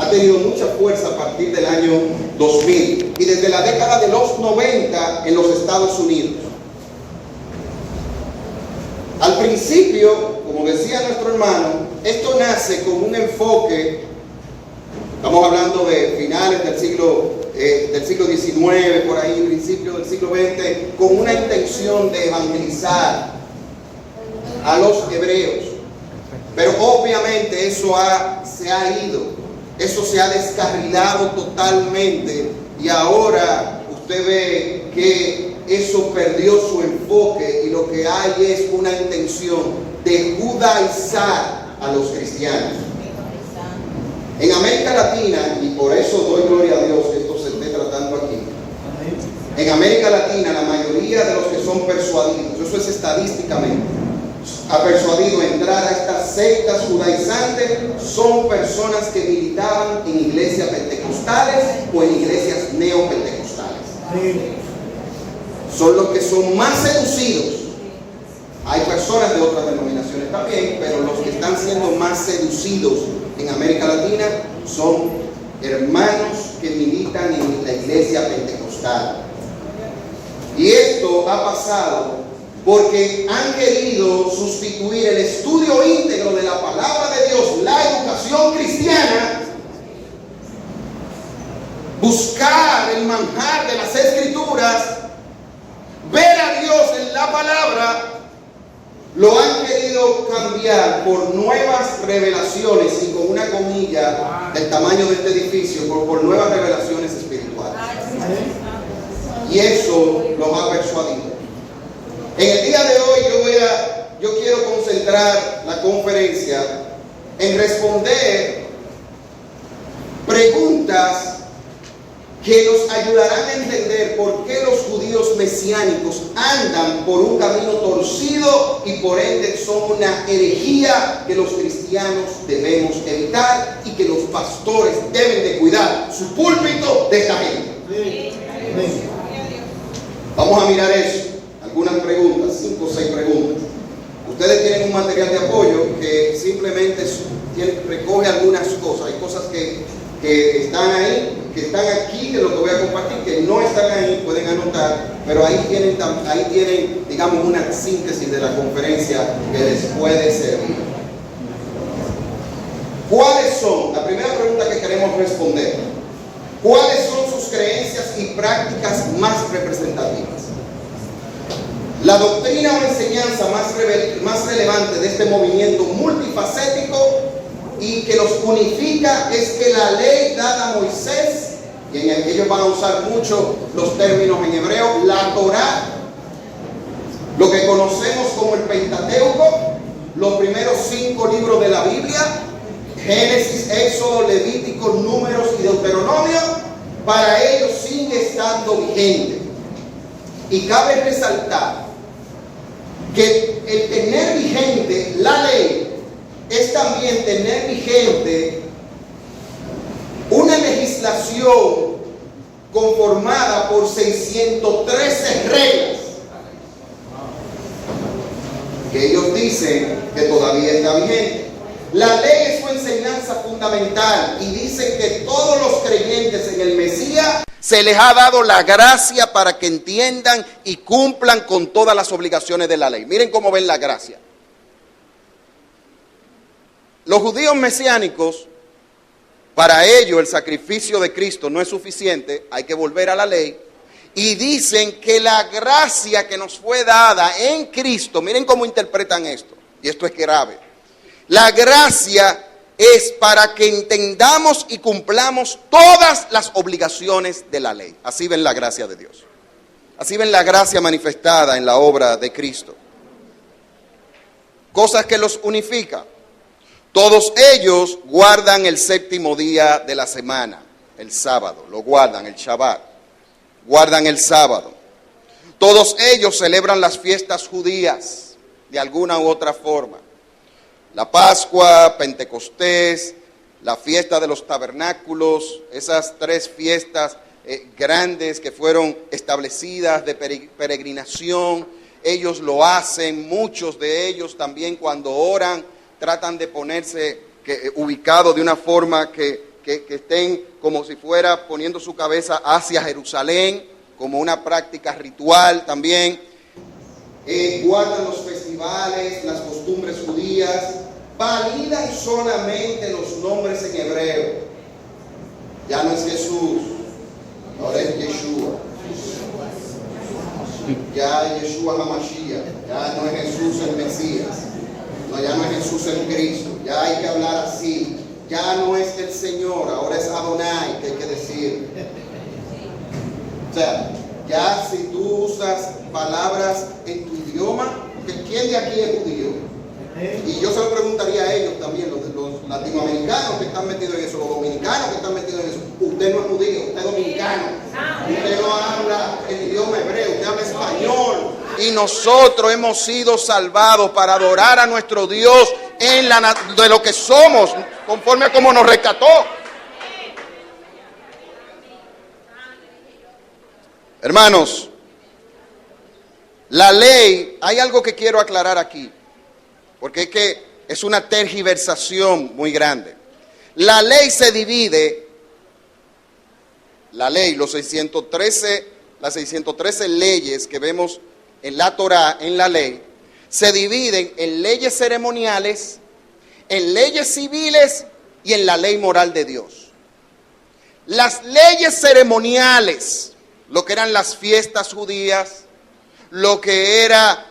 ha tenido mucha fuerza a partir del año 2000 y desde la década de los 90 en los Estados Unidos. Al principio, como decía nuestro hermano, esto nace con un enfoque, estamos hablando de finales del siglo XIX, por ahí, principios del siglo XX, con una intención de evangelizar a los hebreos. Pero obviamente eso se ha ido, eso se ha descarrilado totalmente y ahora usted ve que eso perdió su enfoque y lo que hay es una intención de judaizar a los cristianos. En América Latina, y por eso doy gloria a Dios que esto se esté tratando aquí, en América Latina la mayoría de los que son persuadidos, eso es estadísticamente, ha persuadido a entrar a estas sectas judaizantes son personas que militaban en iglesias pentecostales o en iglesias neopentecostales. Son los que son más seducidos. Hay personas de otras denominaciones también, pero los que están siendo más seducidos en América Latina son hermanos que militan en la iglesia pentecostal. Y esto ha pasado porque han querido sustituir el estudio íntegro de la palabra de Dios, la educación cristiana, buscar el manjar de las escrituras, ver a Dios en la palabra, lo han querido cambiar por nuevas revelaciones, y con una comilla del tamaño de este edificio, por nuevas revelaciones espirituales. Y eso los ha persuadido. En el día de hoy yo quiero concentrar la conferencia en responder preguntas que nos ayudarán a entender por qué los judíos mesiánicos andan por un camino torcido y por ende son una herejía que los cristianos debemos evitar y que los pastores deben de cuidar su púlpito de esta gente. Vamos a mirar eso. Algunas preguntas, 5 o 6 preguntas. Ustedes tienen un material de apoyo que simplemente recoge algunas cosas. Hay cosas que están ahí, que están aquí, de lo que voy a compartir, que no están ahí, pueden anotar, pero ahí tienen, digamos, una síntesis de la conferencia que les puede servir. ¿Cuáles son? La primera pregunta que queremos responder. ¿Cuáles son sus creencias y prácticas más representativas? La doctrina o enseñanza más relevante de este movimiento multifacético y que los unifica es que la ley dada a Moisés, y en ellos van a usar mucho los términos en hebreo, la Torá, lo que conocemos como el Pentateuco, los primeros 5 libros de la Biblia, Génesis, Éxodo, Levítico, Números y Deuteronomio, para ellos sigue estando vigente. Y cabe resaltar que el tener vigente la ley es también tener vigente una legislación conformada por 613 reglas que ellos dicen que todavía está vigente. La ley es su enseñanza fundamental y dicen que todos los creyentes en el Mesías se les ha dado la gracia para que entiendan y cumplan con todas las obligaciones de la ley. Miren cómo ven la gracia. Los judíos mesiánicos, para ellos el sacrificio de Cristo no es suficiente, hay que volver a la ley. Y dicen que la gracia que nos fue dada en Cristo, miren cómo interpretan esto, y esto es grave. La gracia es para que entendamos y cumplamos todas las obligaciones de la ley. Así ven la gracia de Dios. Así ven la gracia manifestada en la obra de Cristo. Cosas que los unifican. Todos ellos guardan el 7º día de la semana, el sábado, lo guardan, el Shabbat. Guardan el sábado. Todos ellos celebran las fiestas judías de alguna u otra forma. La Pascua, Pentecostés, la fiesta de los tabernáculos, esas 3 fiestas grandes que fueron establecidas de peregrinación, ellos lo hacen, muchos de ellos también cuando oran tratan de ponerse ubicado de una forma que que estén como si fuera poniendo su cabeza hacia Jerusalén, como una práctica ritual también. Guardan los festivales, las costumbres judías, validan solamente los nombres en hebreo. Ya no es Jesús, ahora es Yeshua. Ya Yeshua HaMashiach, ya no es Jesús el Mesías, no, ya no es Jesús el Cristo, ya hay que hablar así, ya no es el Señor, ahora es Adonai que hay que decir. O sea, ya si tú usas palabras en tu idioma, porque ¿quién de aquí es judío? Y yo se lo preguntaría a ellos también, los latinoamericanos que están metidos en eso, los dominicanos que están metidos en eso. Usted no es judío, usted es dominicano. Usted no habla el idioma hebreo, usted habla español. Y nosotros hemos sido salvados para adorar a nuestro Dios de lo que somos, conforme a cómo nos rescató. Hermanos, la ley, hay algo que quiero aclarar aquí, porque es que es una tergiversación muy grande. La ley se divide, las 613 leyes que vemos en la Torá, en la ley, se dividen en leyes ceremoniales, en leyes civiles y en la ley moral de Dios. Las leyes ceremoniales, lo que eran las fiestas judías, lo que era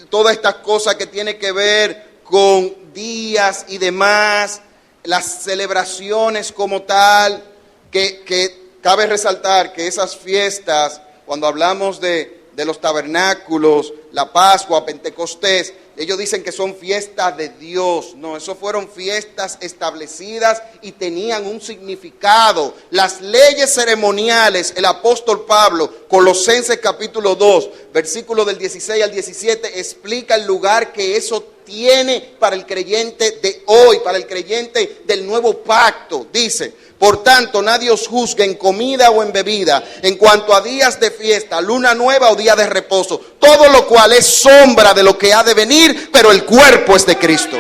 todas estas cosas que tienen que ver con días y demás, las celebraciones como tal, que cabe resaltar que esas fiestas, cuando hablamos de los tabernáculos, la Pascua, Pentecostés, ellos dicen que son fiestas de Dios. No, eso fueron fiestas establecidas y tenían un significado. Las leyes ceremoniales, el apóstol Pablo, Colosenses capítulo 2, versículos del 16 al 17, explica el lugar que eso tiene para el creyente de hoy, para el creyente del nuevo pacto. Dice: por tanto, nadie os juzgue en comida o en bebida, en cuanto a días de fiesta, luna nueva o día de reposo, todo lo cual es sombra de lo que ha de venir, pero el cuerpo es de Cristo.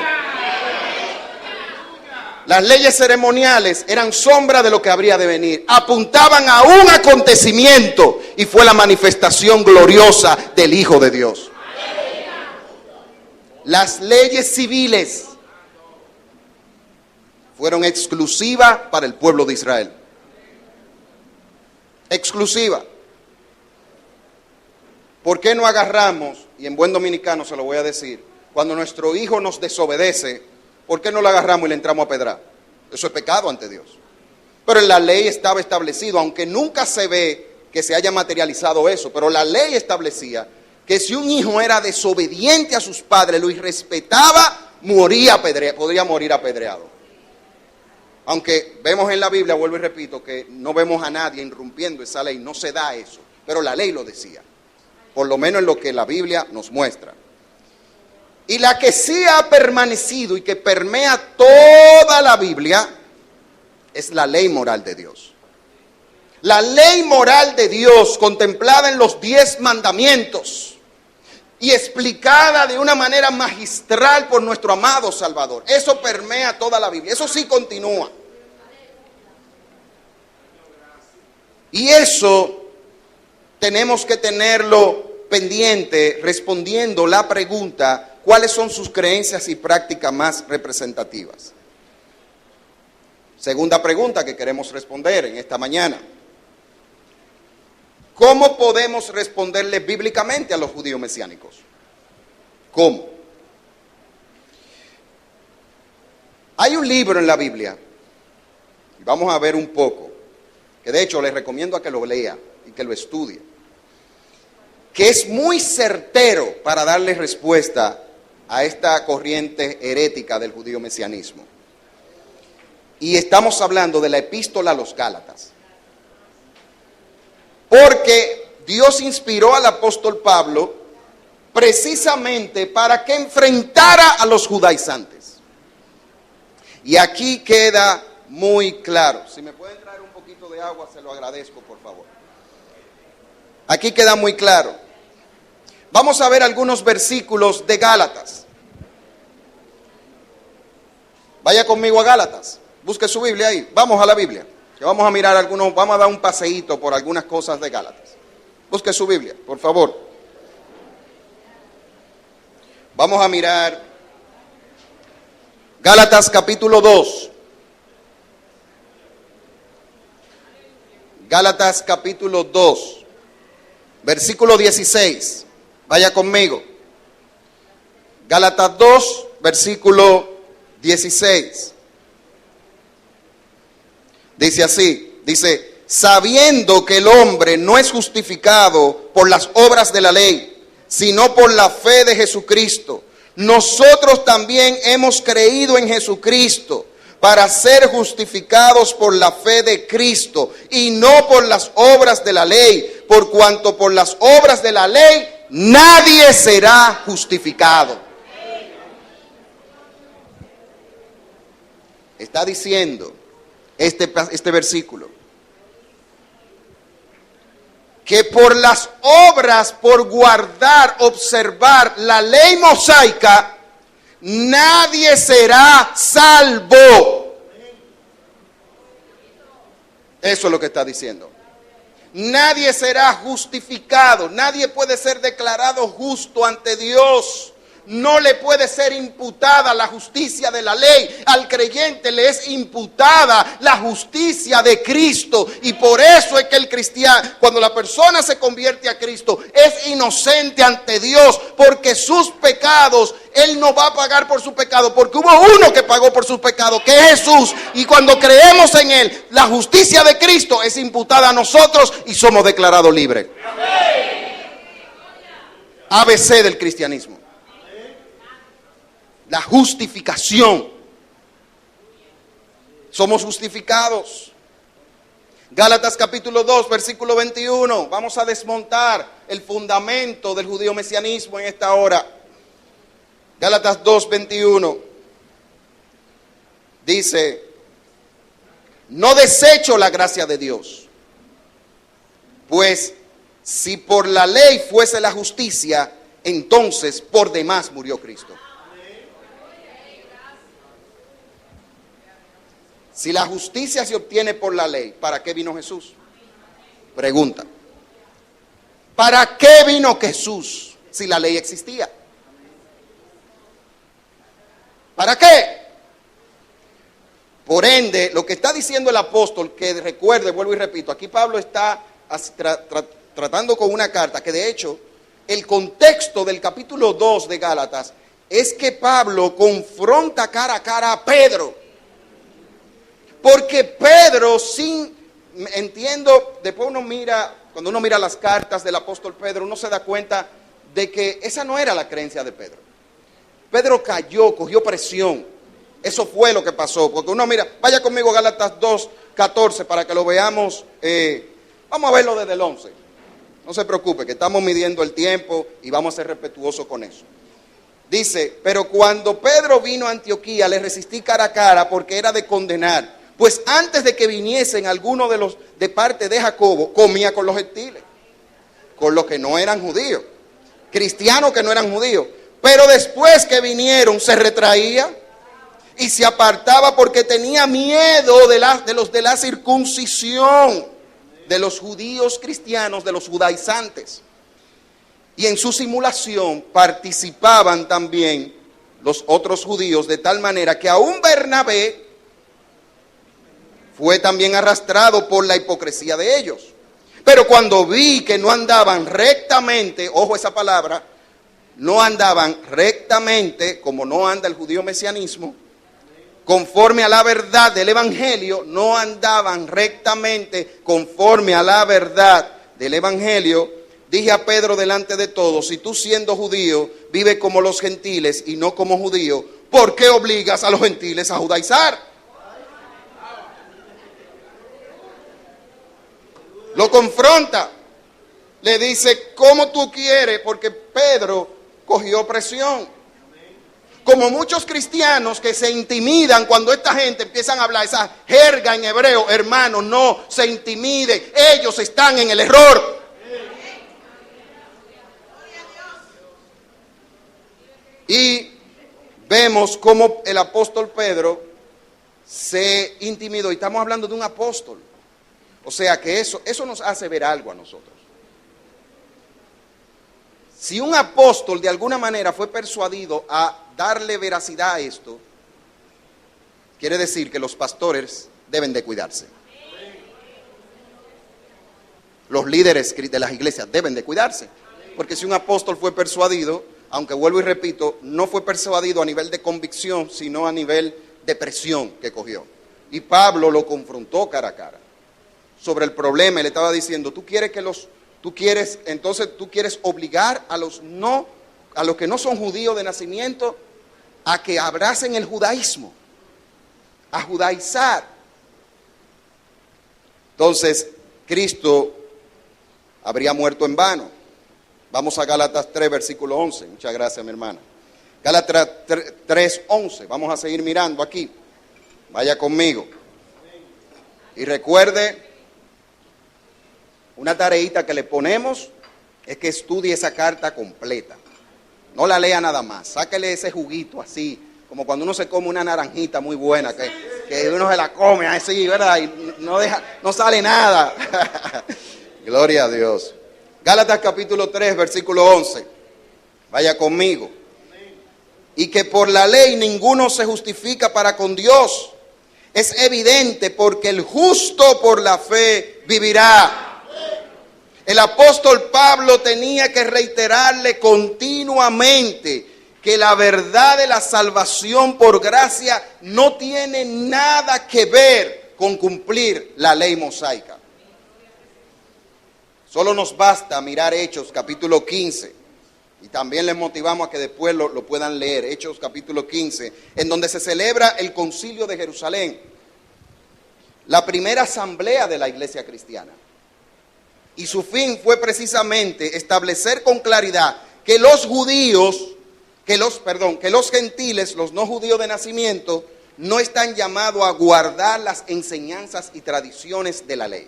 Las leyes ceremoniales eran sombra de lo que habría de venir, apuntaban a un acontecimiento y fue la manifestación gloriosa del Hijo de Dios. Las leyes civiles fueron exclusivas para el pueblo de Israel. Exclusiva. ¿Por qué no agarramos, y en buen dominicano se lo voy a decir, cuando nuestro hijo nos desobedece, ¿por qué no lo agarramos y le entramos a pedrar? Eso es pecado ante Dios. Pero en la ley estaba establecido, aunque nunca se ve que se haya materializado eso, pero la ley establecía que si un hijo era desobediente a sus padres, lo irrespetaba, podría morir apedreado. Aunque vemos en la Biblia, vuelvo y repito, que no vemos a nadie irrumpiendo esa ley, no se da eso, pero la ley lo decía, por lo menos en lo que la Biblia nos muestra. Y la que sí ha permanecido y que permea toda la Biblia es la ley moral de Dios. La ley moral de Dios contemplada en los 10 mandamientos y explicada de una manera magistral por nuestro amado Salvador. Eso permea toda la Biblia, eso sí continúa. Y eso tenemos que tenerlo pendiente respondiendo la pregunta: ¿cuáles son sus creencias y prácticas más representativas? Segunda pregunta que queremos responder en esta mañana: ¿cómo podemos responderle bíblicamente a los judíos mesiánicos? ¿Cómo? Hay un libro en la Biblia, y vamos a ver un poco, que de hecho les recomiendo a que lo lea y que lo estudie, que es muy certero para darle respuesta a esta corriente herética del judío mesianismo. Y estamos hablando de la epístola a los Gálatas. Porque Dios inspiró al apóstol Pablo precisamente para que enfrentara a los judaizantes. Y aquí queda muy claro. Si me pueden traer un poquito de agua, se lo agradezco, por favor. Aquí queda muy claro. Vamos a ver algunos versículos de Gálatas. Vaya conmigo a Gálatas. Busque su Biblia ahí. Vamos a la Biblia. Que vamos a mirar algunos, vamos a dar un paseíto por algunas cosas de Gálatas. Busque su Biblia, por favor. Vamos a mirar Gálatas capítulo 2. Gálatas capítulo 2, versículo 16. Vaya conmigo. Gálatas 2, versículo 16. Dice así, dice, sabiendo que el hombre no es justificado por las obras de la ley, sino por la fe de Jesucristo. Nosotros también hemos creído en Jesucristo para ser justificados por la fe de Cristo y no por las obras de la ley, por cuanto por las obras de la ley nadie será justificado. Está diciendo este versículo que por las obras, por guardar, observar la ley mosaica, nadie será salvo. Eso es lo que está diciendo. Nadie será justificado, nadie puede ser declarado justo ante Dios. No le puede ser imputada la justicia de la ley. Al creyente le es imputada la justicia de Cristo. Y por eso es que el cristiano, cuando la persona se convierte a Cristo, es inocente ante Dios. Porque sus pecados, Él no va a pagar por su pecado. Porque hubo uno que pagó por sus pecados, que es Jesús. Y cuando creemos en Él, la justicia de Cristo es imputada a nosotros y somos declarados libres. ABC del cristianismo. La justificación. Somos justificados. Gálatas capítulo 2, versículo 21. Vamos a desmontar el fundamento del judío mesianismo en esta hora. Gálatas 2, 21. Dice, no desecho la gracia de Dios, pues si por la ley fuese la justicia, entonces por demás murió Cristo. Si la justicia se obtiene por la ley, ¿para qué vino Jesús? Pregunta. ¿Para qué vino Jesús si la ley existía? ¿Para qué? Por ende, lo que está diciendo el apóstol, que recuerde, vuelvo y repito, aquí Pablo está tratando con una carta que de hecho el contexto del capítulo 2 de Gálatas es que Pablo confronta cara a cara a Pedro. Porque Pedro, entiendo, después uno mira, cuando uno mira las cartas del apóstol Pedro, uno se da cuenta de que esa no era la creencia de Pedro. Pedro cayó, cogió presión. Eso fue lo que pasó. Porque uno mira, vaya conmigo a Gálatas 2:14 para que lo veamos. Vamos a verlo desde el 11. No se preocupe, que estamos midiendo el tiempo y vamos a ser respetuosos con eso. Dice, pero cuando Pedro vino a Antioquía, le resistí cara a cara porque era de condenar. Pues antes de que viniesen algunos de los de parte de Jacobo, comía con los gentiles, con los que no eran judíos, cristianos que no eran judíos. Pero después que vinieron, se retraía y se apartaba porque tenía miedo de los de la circuncisión, de los judíos cristianos, de los judaizantes. Y en su simulación participaban también los otros judíos, de tal manera que aún Bernabé fue también arrastrado por la hipocresía de ellos. Pero cuando vi que no andaban rectamente, ojo esa palabra, no andaban rectamente, como no anda el judío mesianismo, conforme a la verdad del evangelio, no andaban rectamente conforme a la verdad del evangelio, dije a Pedro delante de todos, si tú siendo judío vives como los gentiles y no como judío, ¿por qué obligas a los gentiles a judaizar? Lo confronta, le dice, ¿cómo tú quieres? Porque Pedro cogió presión. Como muchos cristianos que se intimidan cuando esta gente empiezan a hablar esa jerga en hebreo, hermano, no se intimide, ellos están en el error. Y vemos cómo el apóstol Pedro se intimidó. Y estamos hablando de un apóstol. O sea que eso nos hace ver algo a nosotros. Si un apóstol de alguna manera fue persuadido a darle veracidad a esto, quiere decir que los pastores deben de cuidarse. Los líderes de las iglesias deben de cuidarse. Porque si un apóstol fue persuadido, aunque vuelvo y repito, no fue persuadido a nivel de convicción, sino a nivel de presión que cogió. Y Pablo lo confrontó cara a cara sobre el problema. Y le estaba diciendo, tú quieres obligar a los que no son judíos de nacimiento a que abracen el judaísmo, a judaizar. Entonces, Cristo habría muerto en vano. Vamos a Gálatas 3, versículo 11. Muchas gracias, mi hermana. Gálatas 3, 11. Vamos a seguir mirando aquí. Vaya conmigo. Y recuerde, una tareita que le ponemos es que estudie esa carta completa. No la lea nada más. Sáquele ese juguito así, como cuando uno se come una naranjita muy buena, que uno se la come así, ¿verdad? Y no sale nada. Gloria a Dios. Gálatas capítulo 3, versículo 11. Vaya conmigo. Y que por la ley ninguno se justifica para con Dios. Es evidente porque el justo por la fe vivirá. El apóstol Pablo tenía que reiterarle continuamente que la verdad de la salvación por gracia no tiene nada que ver con cumplir la ley mosaica. Solo nos basta mirar Hechos capítulo 15, y también les motivamos a que después lo puedan leer, Hechos capítulo 15, en donde se celebra el concilio de Jerusalén, la primera asamblea de la iglesia cristiana. Y su fin fue precisamente establecer con claridad que los gentiles, los no judíos de nacimiento, no están llamados a guardar las enseñanzas y tradiciones de la ley.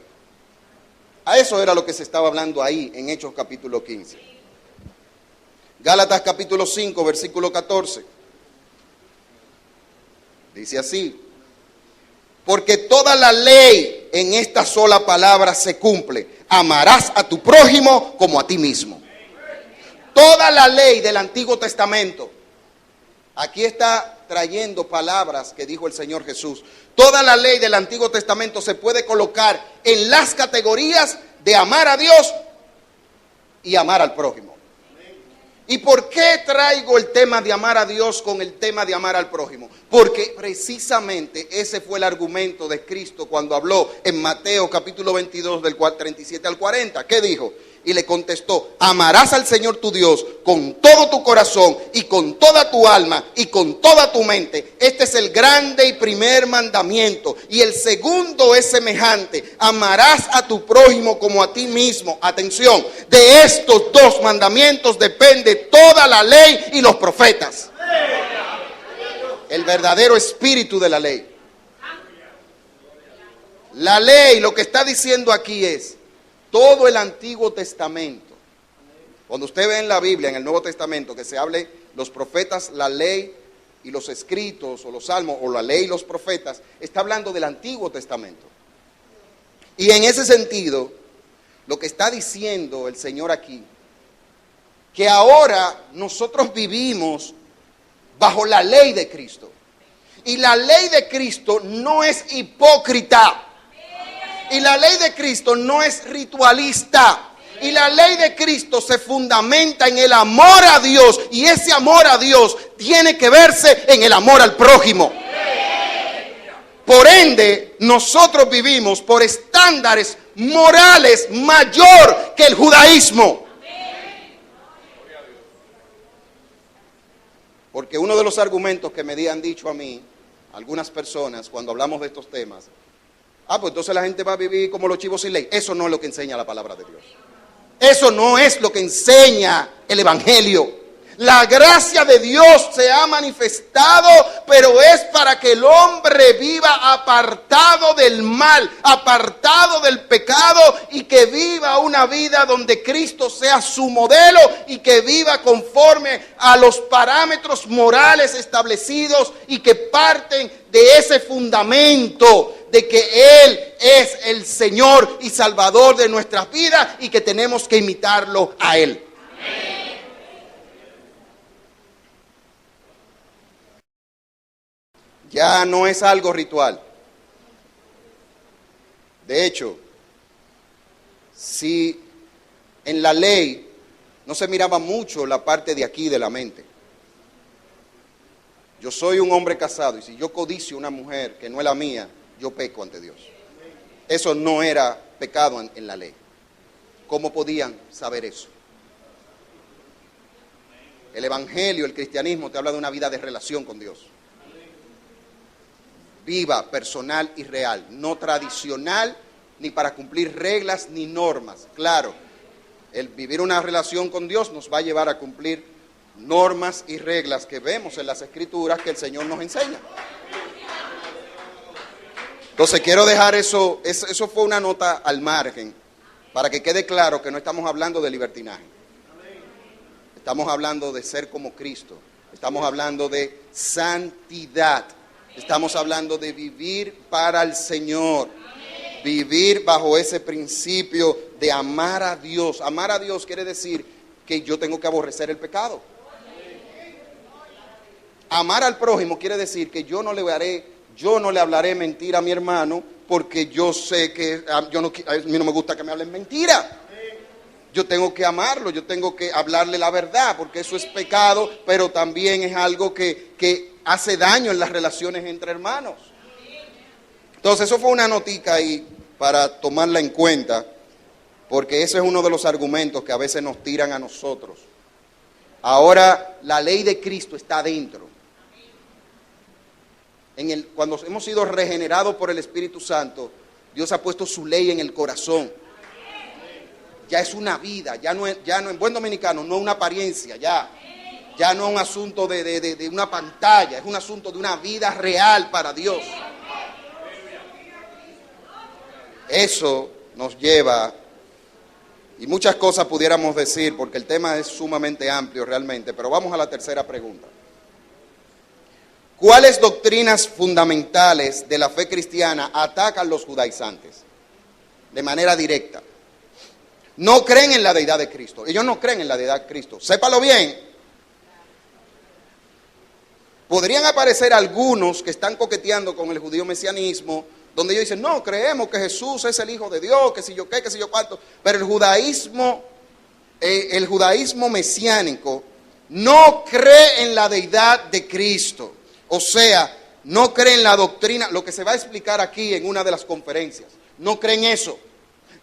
A eso era lo que se estaba hablando ahí en Hechos capítulo 15. Gálatas capítulo 5, versículo 14. Dice así: porque toda la ley en esta sola palabra se cumple: amarás a tu prójimo como a ti mismo. Toda la ley del Antiguo Testamento. Aquí está trayendo palabras que dijo el Señor Jesús. Toda la ley del Antiguo Testamento se puede colocar en las categorías de amar a Dios y amar al prójimo. ¿Y por qué traigo el tema de amar a Dios con el tema de amar al prójimo? Porque precisamente ese fue el argumento de Cristo cuando habló en Mateo capítulo 22 del 37 al 40. ¿Qué dijo? Y le contestó: amarás al Señor tu Dios con todo tu corazón y con toda tu alma y con toda tu mente. Este es el grande y primer mandamiento. Y el segundo es semejante: amarás a tu prójimo como a ti mismo. Atención, de estos dos mandamientos depende toda la ley y los profetas. El verdadero espíritu de la ley. La ley, lo que está diciendo aquí es todo el Antiguo Testamento. Cuando usted ve en la Biblia, en el Nuevo Testamento, que se hable los profetas, la ley y los escritos, o los salmos, o la ley y los profetas, está hablando del Antiguo Testamento. Y en ese sentido, lo que está diciendo el Señor aquí, que ahora nosotros vivimos bajo la ley de Cristo. Y la ley de Cristo no es hipócrita. Y la ley de Cristo no es ritualista. Y la ley de Cristo se fundamenta en el amor a Dios. Y ese amor a Dios tiene que verse en el amor al prójimo. Por ende, nosotros vivimos por estándares morales mayor que el judaísmo. Porque uno de los argumentos que me han dicho a mí algunas personas cuando hablamos de estos temas: pues entonces la gente va a vivir como los chivos sin ley. Eso no es lo que enseña la palabra de Dios. Eso no es lo que enseña el Evangelio. La gracia de Dios se ha manifestado, pero es para que el hombre viva apartado del mal, apartado del pecado, y que viva una vida donde Cristo sea su modelo y que viva conforme a los parámetros morales establecidos y que parten de ese fundamento de que Él es el Señor y Salvador de nuestras vidas y que tenemos que imitarlo a Él. Ya no es algo ritual. De hecho, si en la ley no se miraba mucho la parte de aquí de la mente. Yo soy un hombre casado y si yo codicio una mujer que no es la mía, yo peco ante Dios. Eso no era pecado en la ley. ¿Cómo podían saber eso? El evangelio, el cristianismo te habla de una vida de relación con Dios. Viva, personal y real, no tradicional, ni para cumplir reglas ni normas. Claro, el vivir una relación con Dios nos va a llevar a cumplir normas y reglas que vemos en las Escrituras que el Señor nos enseña. Entonces quiero dejar eso fue una nota al margen, para que quede claro que no estamos hablando de libertinaje. Estamos hablando de ser como Cristo, estamos hablando de santidad. Estamos hablando de vivir para el Señor, vivir bajo ese principio de amar a Dios. Amar a Dios quiere decir que yo tengo que aborrecer el pecado. Amar al prójimo quiere decir que yo no le hablaré mentira a mi hermano porque yo sé que a mí no me gusta que me hablen mentira. Yo tengo que amarlo, yo tengo que hablarle la verdad, porque eso es pecado, pero también es algo que hace daño en las relaciones entre hermanos. Entonces, eso fue una notica ahí para tomarla en cuenta, porque ese es uno de los argumentos que a veces nos tiran a nosotros. Ahora, la ley de Cristo está adentro. Cuando hemos sido regenerados por el Espíritu Santo, Dios ha puesto su ley en el corazón. Ya es una vida, ya no en buen dominicano, no una apariencia, ya no es un asunto de una pantalla, es un asunto de una vida real para Dios. Eso nos lleva, y muchas cosas pudiéramos decir, porque el tema es sumamente amplio realmente, pero vamos a la tercera pregunta. ¿Cuáles doctrinas fundamentales de la fe cristiana atacan los judaizantes? De manera directa. No creen en la deidad de Cristo. Ellos no creen en la deidad de Cristo. Sépalo bien. Podrían aparecer algunos que están coqueteando con el judío mesianismo, donde ellos dicen, no, creemos que Jesús es el Hijo de Dios, que si yo qué, que si yo cuánto. Pero el judaísmo mesiánico no cree en la deidad de Cristo. O sea, no cree en la doctrina, lo que se va a explicar aquí en una de las conferencias. No creen eso.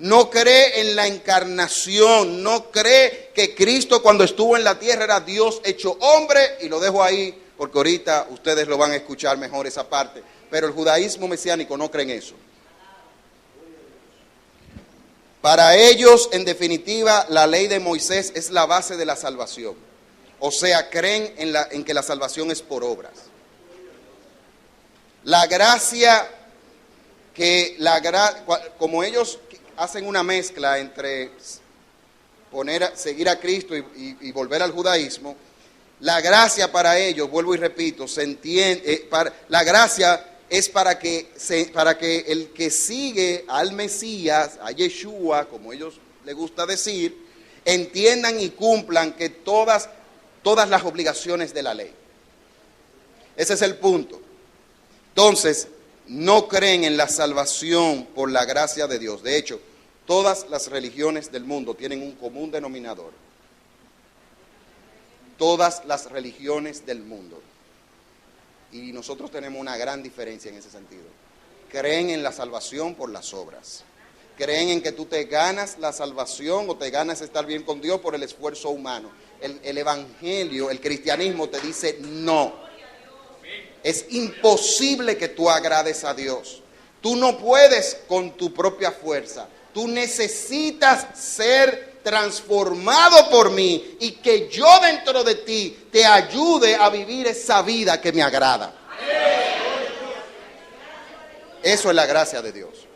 No cree en la encarnación, no cree que Cristo cuando estuvo en la tierra era Dios hecho hombre, y lo dejo ahí porque ahorita ustedes lo van a escuchar mejor esa parte, pero el judaísmo mesiánico no cree en eso. Para ellos, en definitiva, la ley de Moisés es la base de la salvación, o sea, creen en que la salvación es por obras. La gracia, como ellos hacen una mezcla entre seguir a Cristo y volver al judaísmo, la gracia para ellos, vuelvo y repito, se entiende, la gracia es para que el que sigue al Mesías, a Yeshua, como ellos les gusta decir, entiendan y cumplan que todas las obligaciones de la ley. Ese es el punto. Entonces, no creen en la salvación por la gracia de Dios. De hecho, todas las religiones del mundo tienen un común denominador. Todas las religiones del mundo. Y nosotros tenemos una gran diferencia en ese sentido. Creen en la salvación por las obras. Creen en que tú te ganas la salvación o te ganas estar bien con Dios por el esfuerzo humano. El evangelio, el cristianismo te dice no. Es imposible que tú agrades a Dios. Tú no puedes con tu propia fuerza. Tú necesitas ser transformado por mí y que yo dentro de ti te ayude a vivir esa vida que me agrada. Eso es la gracia de Dios.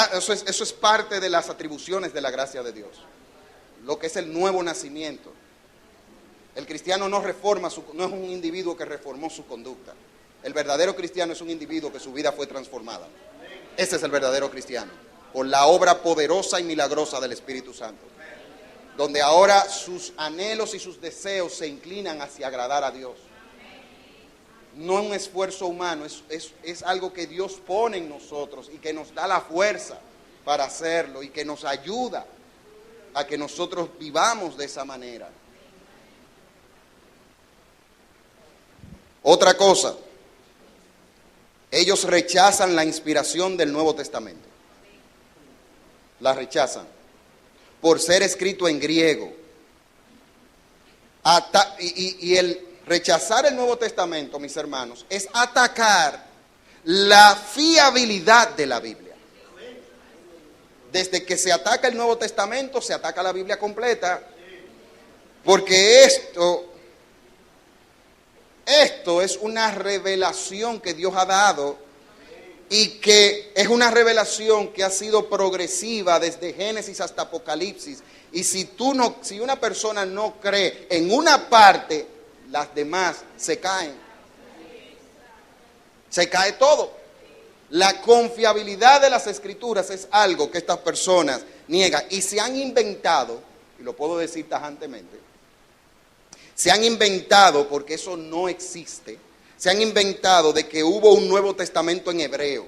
Eso es parte de las atribuciones de la gracia de Dios. Lo que es el nuevo nacimiento. El cristiano no es un individuo que reformó su conducta. El verdadero cristiano es un individuo que su vida fue transformada. Ese es el verdadero cristiano, por la obra poderosa y milagrosa del Espíritu Santo, donde ahora sus anhelos y sus deseos se inclinan hacia agradar a Dios. No es un esfuerzo humano, es algo que Dios pone en nosotros y que nos da la fuerza para hacerlo y que nos ayuda a que nosotros vivamos de esa manera. Otra cosa, ellos rechazan la inspiración del Nuevo Testamento. La rechazan por ser escrito en griego. Y el rechazar el Nuevo Testamento, mis hermanos, es atacar la fiabilidad de la Biblia. Desde que se ataca el Nuevo Testamento, se ataca la Biblia completa, porque esto es una revelación que Dios ha dado y que es una revelación que ha sido progresiva desde Génesis hasta Apocalipsis. Y si una persona no cree en una parte, las demás se caen. Se cae todo. La confiabilidad de las Escrituras es algo que estas personas niegan y se han inventado, y lo puedo decir tajantemente, se han inventado, porque eso no existe, se han inventado de que hubo un Nuevo Testamento en hebreo,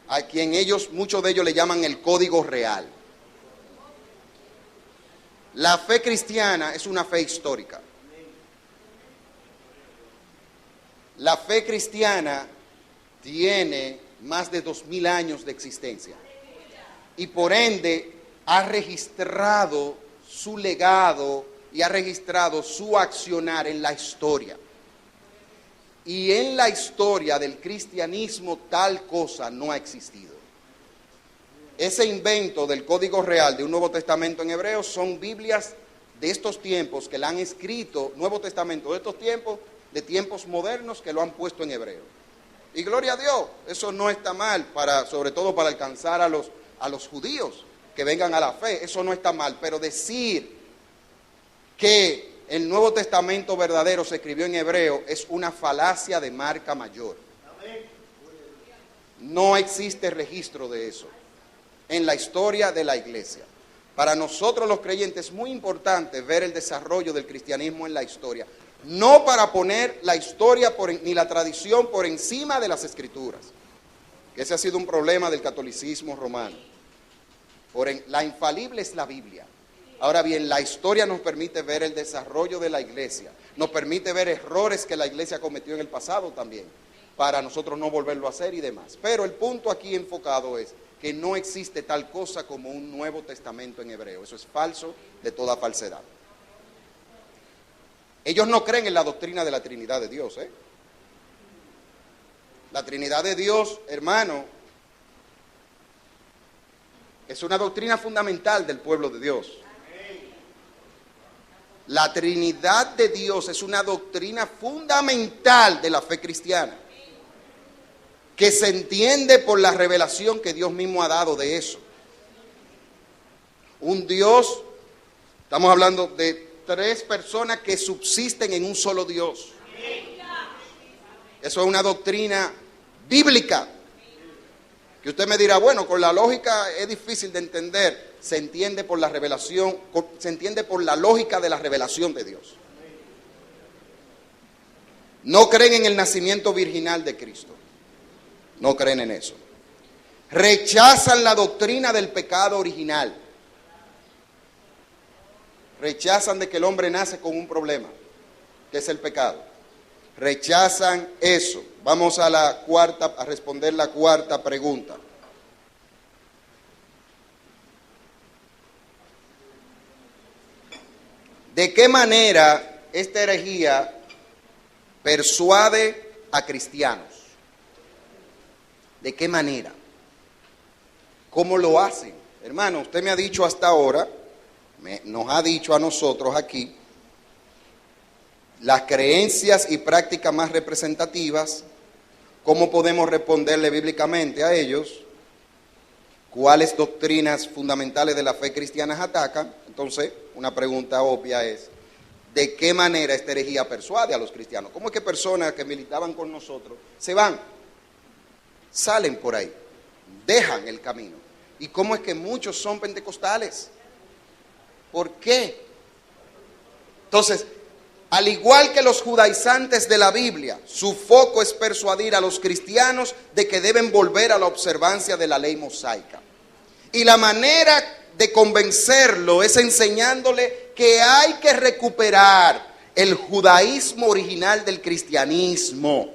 a quien muchos de ellos le llaman el Código Real. La fe cristiana es una fe histórica. La fe cristiana tiene más de 2000 años de existencia y por ende ha registrado su legado y ha registrado su accionar en la historia. Y en la historia del cristianismo tal cosa no ha existido. Ese invento del Código Real de un Nuevo Testamento en hebreo son Biblias de estos tiempos que la han escrito, Nuevo Testamento de estos tiempos, de tiempos modernos que lo han puesto en hebreo. Y gloria a Dios, eso no está mal, sobre todo para alcanzar a los judíos que vengan a la fe, eso no está mal, pero decir que el Nuevo Testamento verdadero se escribió en hebreo es una falacia de marca mayor. No existe registro de eso en la historia de la iglesia. Para nosotros los creyentes es muy importante ver el desarrollo del cristianismo en la historia, no para poner la historia ni la tradición por encima de las Escrituras, que ese ha sido un problema del catolicismo romano. La infalible es la Biblia. Ahora bien, la historia nos permite ver el desarrollo de la iglesia, nos permite ver errores que la iglesia cometió en el pasado también, para nosotros no volverlo a hacer y demás. Pero el punto aquí enfocado es que no existe tal cosa como un Nuevo Testamento en hebreo. Eso es falso de toda falsedad. Ellos no creen en la doctrina de la Trinidad de Dios. La Trinidad de Dios, hermano, es una doctrina fundamental del pueblo de Dios. La Trinidad de Dios es una doctrina fundamental de la fe cristiana, que se entiende por la revelación que Dios mismo ha dado de eso. Un Dios, estamos hablando de 3 personas que subsisten en un solo Dios. Eso es una doctrina bíblica, que usted me dirá, bueno, con la lógica es difícil de entender. Se entiende por la revelación, se entiende por la lógica de la revelación de Dios. No creen en el nacimiento virginal de Cristo. No creen en eso. Rechazan la doctrina del pecado original. Rechazan de que el hombre nace con un problema, que es el pecado. Rechazan eso. Vamos a responder la cuarta pregunta. ¿De qué manera esta herejía persuade a cristianos? ¿De qué manera? ¿Cómo lo hacen? Hermano, usted me ha dicho hasta ahora nos ha dicho a nosotros aquí las creencias y prácticas más representativas, cómo podemos responderle bíblicamente a ellos, cuáles doctrinas fundamentales de la fe cristiana atacan. Entonces, una pregunta obvia es, ¿de qué manera esta herejía persuade a los cristianos? ¿Cómo es que personas que militaban con nosotros se van, salen por ahí, dejan el camino? ¿Y cómo es que muchos son pentecostales? ¿Por qué? Entonces, al igual que los judaizantes de la Biblia, su foco es persuadir a los cristianos de que deben volver a la observancia de la ley mosaica. Y la manera de convencerlo es enseñándole que hay que recuperar el judaísmo original del cristianismo,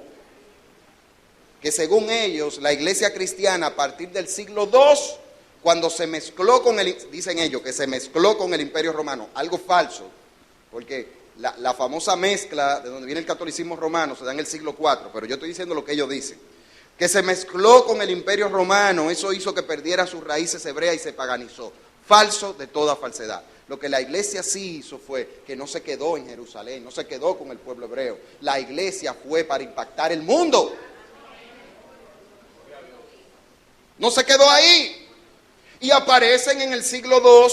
que según ellos, la iglesia cristiana a partir del siglo II, cuando se mezcló con dicen ellos que se mezcló con el Imperio Romano, algo falso, porque la famosa mezcla de donde viene el catolicismo romano se da en el siglo IV, pero yo estoy diciendo lo que ellos dicen, que se mezcló con el Imperio Romano, eso hizo que perdiera sus raíces hebreas y se paganizó. Falso de toda falsedad. Lo que la iglesia sí hizo fue que no se quedó en Jerusalén, no se quedó con el pueblo hebreo. La iglesia fue para impactar el mundo. No se quedó ahí. Y aparecen en el siglo II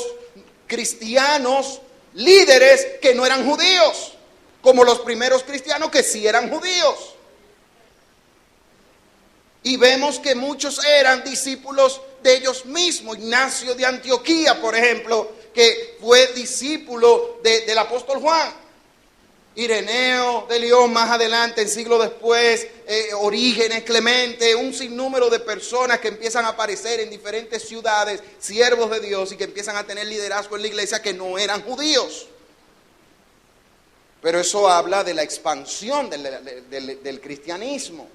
cristianos, líderes que no eran judíos, como los primeros cristianos que sí eran judíos. Y vemos que muchos eran discípulos de ellos mismos. Ignacio de Antioquía, por ejemplo, que fue discípulo del apóstol Juan. Ireneo de León más adelante, en siglo después, Orígenes, Clemente, un sinnúmero de personas que empiezan a aparecer en diferentes ciudades, siervos de Dios, y que empiezan a tener liderazgo en la iglesia que no eran judíos. Pero eso habla de la expansión del cristianismo.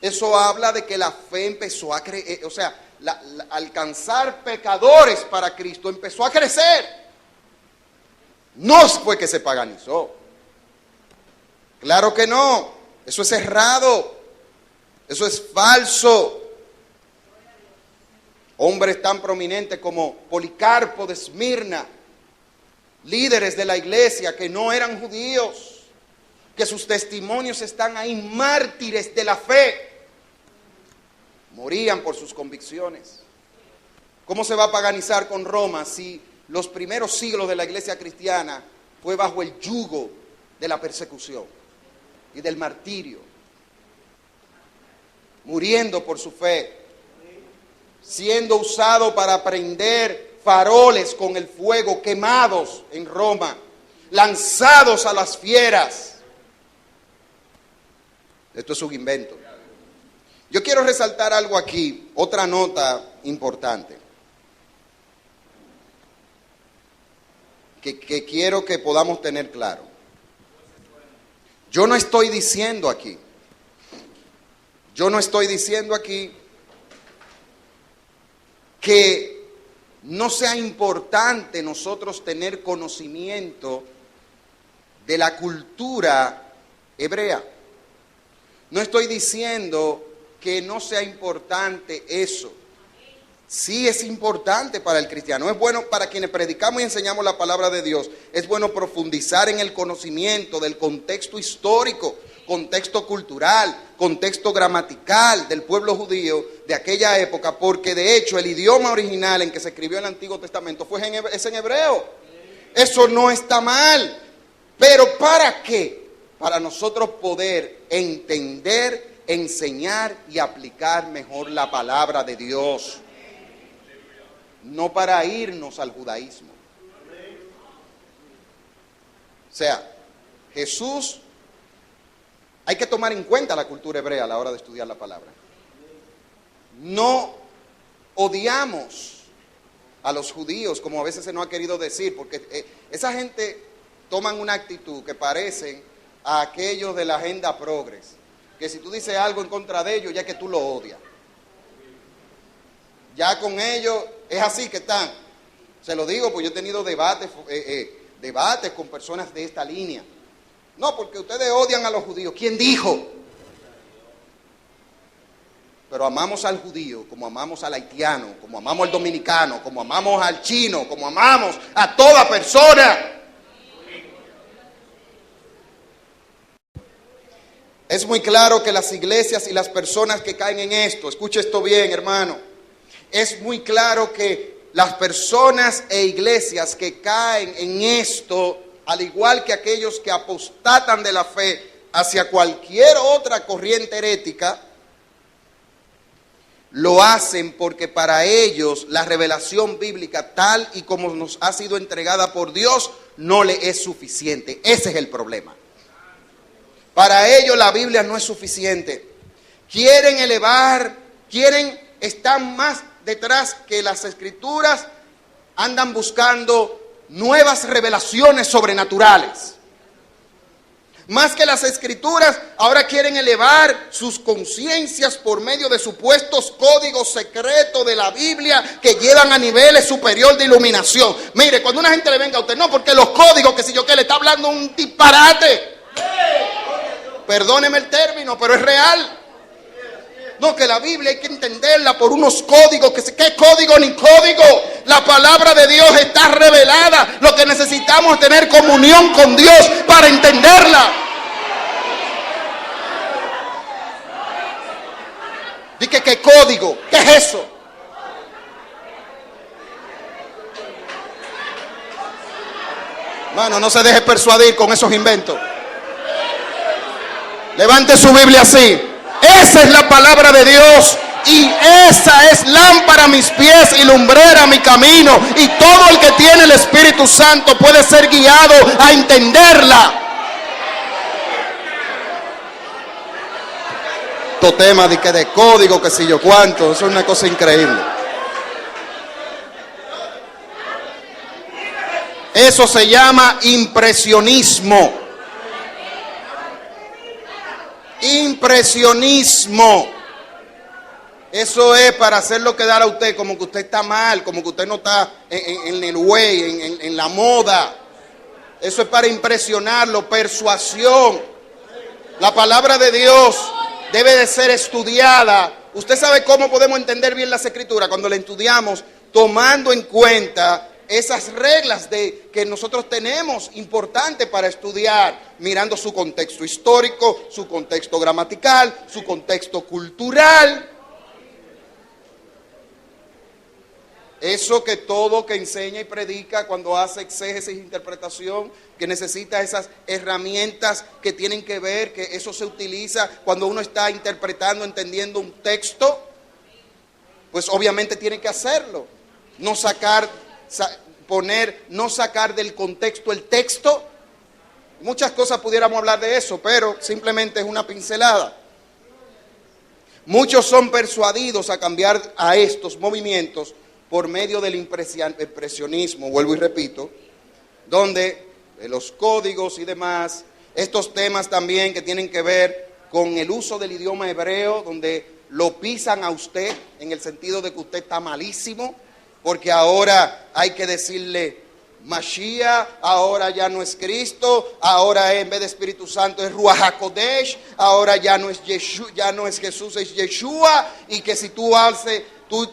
Eso habla de que la fe empezó a crecer, o sea, alcanzar pecadores para Cristo empezó a crecer. No fue que se paganizó. Claro que no. Eso es errado. Eso es falso. Hombres tan prominentes como Policarpo de Esmirna, líderes de la iglesia que no eran judíos, que sus testimonios están ahí, mártires de la fe, morían por sus convicciones. ¿Cómo se va a paganizar con Roma si los primeros siglos de la iglesia cristiana fue bajo el yugo de la persecución y del martirio, muriendo por su fe, siendo usado para prender faroles con el fuego, quemados en Roma, lanzados a las fieras? Esto es un invento. Yo quiero resaltar algo aquí, otra nota importante, que quiero que podamos tener claro. Yo no estoy diciendo aquí que no sea importante nosotros tener conocimiento de la cultura hebrea. No estoy diciendo que no sea importante eso. Sí es importante para el cristiano. Es bueno para quienes predicamos y enseñamos la palabra de Dios. Es bueno profundizar en el conocimiento del contexto histórico, contexto cultural, contexto gramatical del pueblo judío de aquella época, porque de hecho el idioma original en que se escribió el Antiguo Testamento es en hebreo. Eso no está mal. Pero ¿para qué? Para nosotros poder entender, enseñar y aplicar mejor la palabra de Dios. No para irnos al judaísmo. O sea, Jesús, hay que tomar en cuenta la cultura hebrea a la hora de estudiar la palabra. No odiamos a los judíos, como a veces se nos ha querido decir, porque esa gente toman una actitud que parecen a aquellos de la agenda progres, que si tú dices algo en contra de ellos, ya que tú lo odias. Ya con ellos es así que están. Se lo digo, pues yo he tenido debates con personas de esta línea. No, porque ustedes odian a los judíos. ¿Quién dijo? pero amamos al judío, como amamos al haitiano, como amamos al dominicano, como amamos al chino, como amamos a toda persona. Es muy claro que las iglesias y las personas que caen en esto, escuche esto bien, hermano, es muy claro que las personas e iglesias que caen en esto, al igual que aquellos que apostatan de la fe hacia cualquier otra corriente herética, lo hacen porque para ellos la revelación bíblica tal y como nos ha sido entregada por Dios no le es suficiente. Ese es el problema. Para ellos la Biblia no es suficiente. Quieren elevar, están más detrás que las Escrituras, andan buscando nuevas revelaciones sobrenaturales. Más que las Escrituras, ahora quieren elevar sus conciencias por medio de supuestos códigos secretos de la Biblia que llevan a niveles superiores de iluminación. Mire, cuando una gente le venga a usted, no, porque los códigos, que si yo qué, le está hablando un disparate. Perdóneme el término, pero es real. No, que la Biblia hay que entenderla por unos códigos. ¿Qué código ni código? La palabra de Dios está revelada. Lo que necesitamos es tener comunión con Dios para entenderla. Dije, ¿qué código? ¿Qué es eso? Mano, no se deje persuadir con esos inventos. Levante su Biblia así. Esa es la palabra de Dios y esa es lámpara a mis pies y lumbrera a mi camino, y todo el que tiene el Espíritu Santo puede ser guiado a entenderla. Estos temas de código, que si yo cuánto, eso es una cosa increíble. Eso se llama impresionismo. Impresionismo. Eso es para hacerlo quedar a usted como que usted está mal, como que usted no está en el way, en la moda. Eso es para impresionarlo. Persuasión. La palabra de Dios debe de ser estudiada. Usted sabe cómo podemos entender bien las Escrituras cuando la estudiamos, tomando en cuenta esas reglas que nosotros tenemos importantes para estudiar, mirando su contexto histórico, su contexto gramatical, su contexto cultural. Eso que todo que enseña y predica cuando hace exégesis e interpretación, que necesita esas herramientas que tienen que ver, que eso se utiliza cuando uno está interpretando, entendiendo un texto, pues obviamente tiene que hacerlo. No sacar del contexto el texto. Muchas cosas pudiéramos hablar de eso, pero simplemente es una pincelada. Muchos son persuadidos a cambiar a estos movimientos por medio del impresionismo, vuelvo y repito, donde los códigos y demás, estos temas también que tienen que ver con el uso del idioma hebreo, donde lo pisan a usted en el sentido de que usted está malísimo, porque ahora hay que decirle Mashiach, ahora ya no es Cristo, ahora en vez de Espíritu Santo es Ruach HaKodesh, ahora ya no es Jesús, es Yeshua, y que si tú haces, tú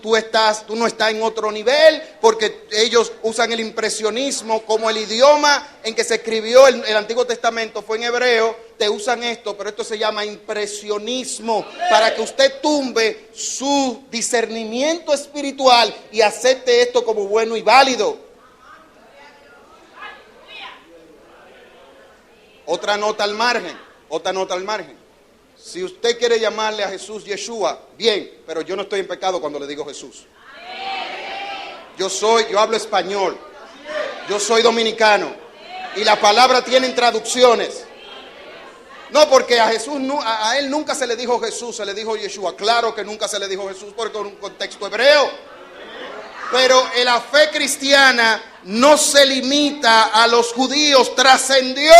no estás en otro nivel, porque ellos usan el impresionismo como el idioma en que se escribió el Antiguo Testamento fue en hebreo. Te usan esto, pero esto se llama impresionismo, para que usted tumbe su discernimiento espiritual y acepte esto como bueno y válido. Otra nota al margen. Si usted quiere llamarle a Jesús Yeshua, bien, pero yo no estoy en pecado cuando le digo Jesús. Yo hablo español, yo soy dominicano, y la palabra tiene traducciones. No, porque a él nunca se le dijo Jesús, se le dijo Yeshua. Claro que nunca se le dijo Jesús porque en un contexto hebreo. Pero la fe cristiana no se limita a los judíos, trascendió.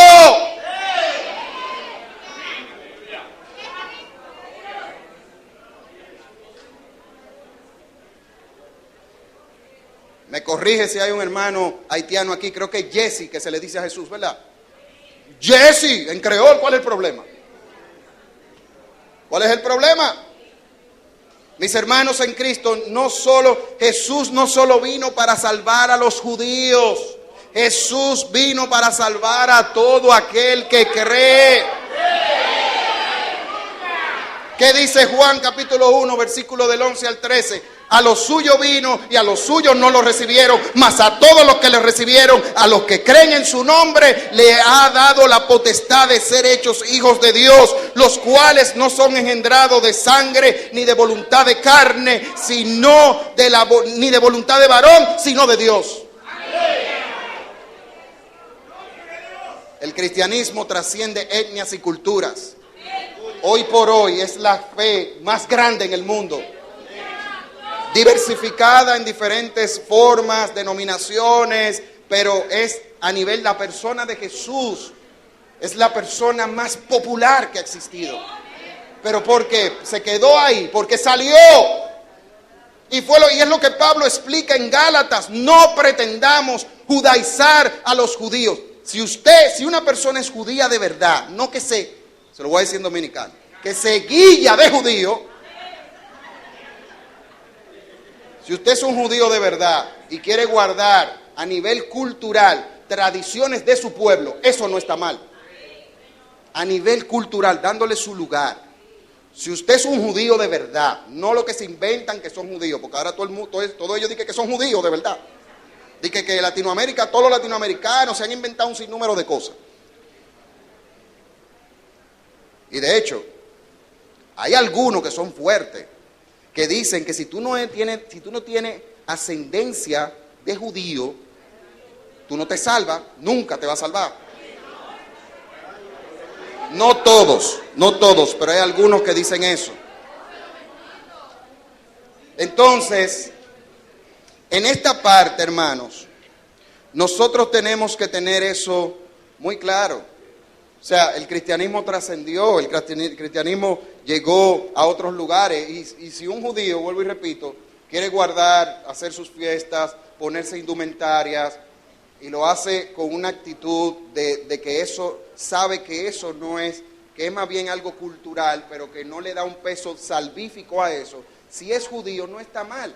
Me corrige si hay un hermano haitiano aquí, creo que es Jesse, que se le dice a Jesús, ¿verdad? Jesse, en creol, ¿cuál es el problema? ¿Cuál es el problema? Mis hermanos en Cristo, Jesús no solo vino para salvar a los judíos, Jesús vino para salvar a todo aquel que cree. ¿Qué dice Juan capítulo 1, versículo del 11 al 13? A los suyos vino y a los suyos no lo recibieron, mas a todos los que le recibieron, a los que creen en su nombre, le ha dado la potestad de ser hechos hijos de Dios, los cuales no son engendrados de sangre, ni de voluntad de carne, ni de voluntad de varón, sino de Dios. El cristianismo trasciende etnias y culturas. Hoy por hoy es la fe más grande en el mundo, diversificada en diferentes formas, denominaciones, pero es a nivel la persona de Jesús, es la persona más popular que ha existido. ¿Pero por qué? Se quedó ahí, porque salió. Y es lo que Pablo explica en Gálatas: no pretendamos judaizar a los judíos. Si una persona es judía de verdad, no que se lo voy a decir en dominicano, que se guilla de judío. Si usted es un judío de verdad y quiere guardar a nivel cultural tradiciones de su pueblo, eso no está mal. A nivel cultural, dándole su lugar. Si usted es un judío de verdad, no lo que se inventan que son judíos, porque ahora todo ellos dicen que son judíos de verdad. Dicen que Latinoamérica, todos los latinoamericanos se han inventado un sinnúmero de cosas. Y de hecho, hay algunos que son fuertes, que dicen que si tú no tienes ascendencia de judío, tú no te salvas, nunca te vas a salvar. No todos, pero hay algunos que dicen eso. Entonces, en esta parte, hermanos, nosotros tenemos que tener eso muy claro. O sea, el cristianismo trascendió, el cristianismo llegó a otros lugares. Y si un judío, vuelvo y repito, quiere guardar, hacer sus fiestas, ponerse indumentarias, y lo hace con una actitud de que eso, sabe que eso no es, que es más bien algo cultural, pero que no le da un peso salvífico a eso, si es judío no está mal.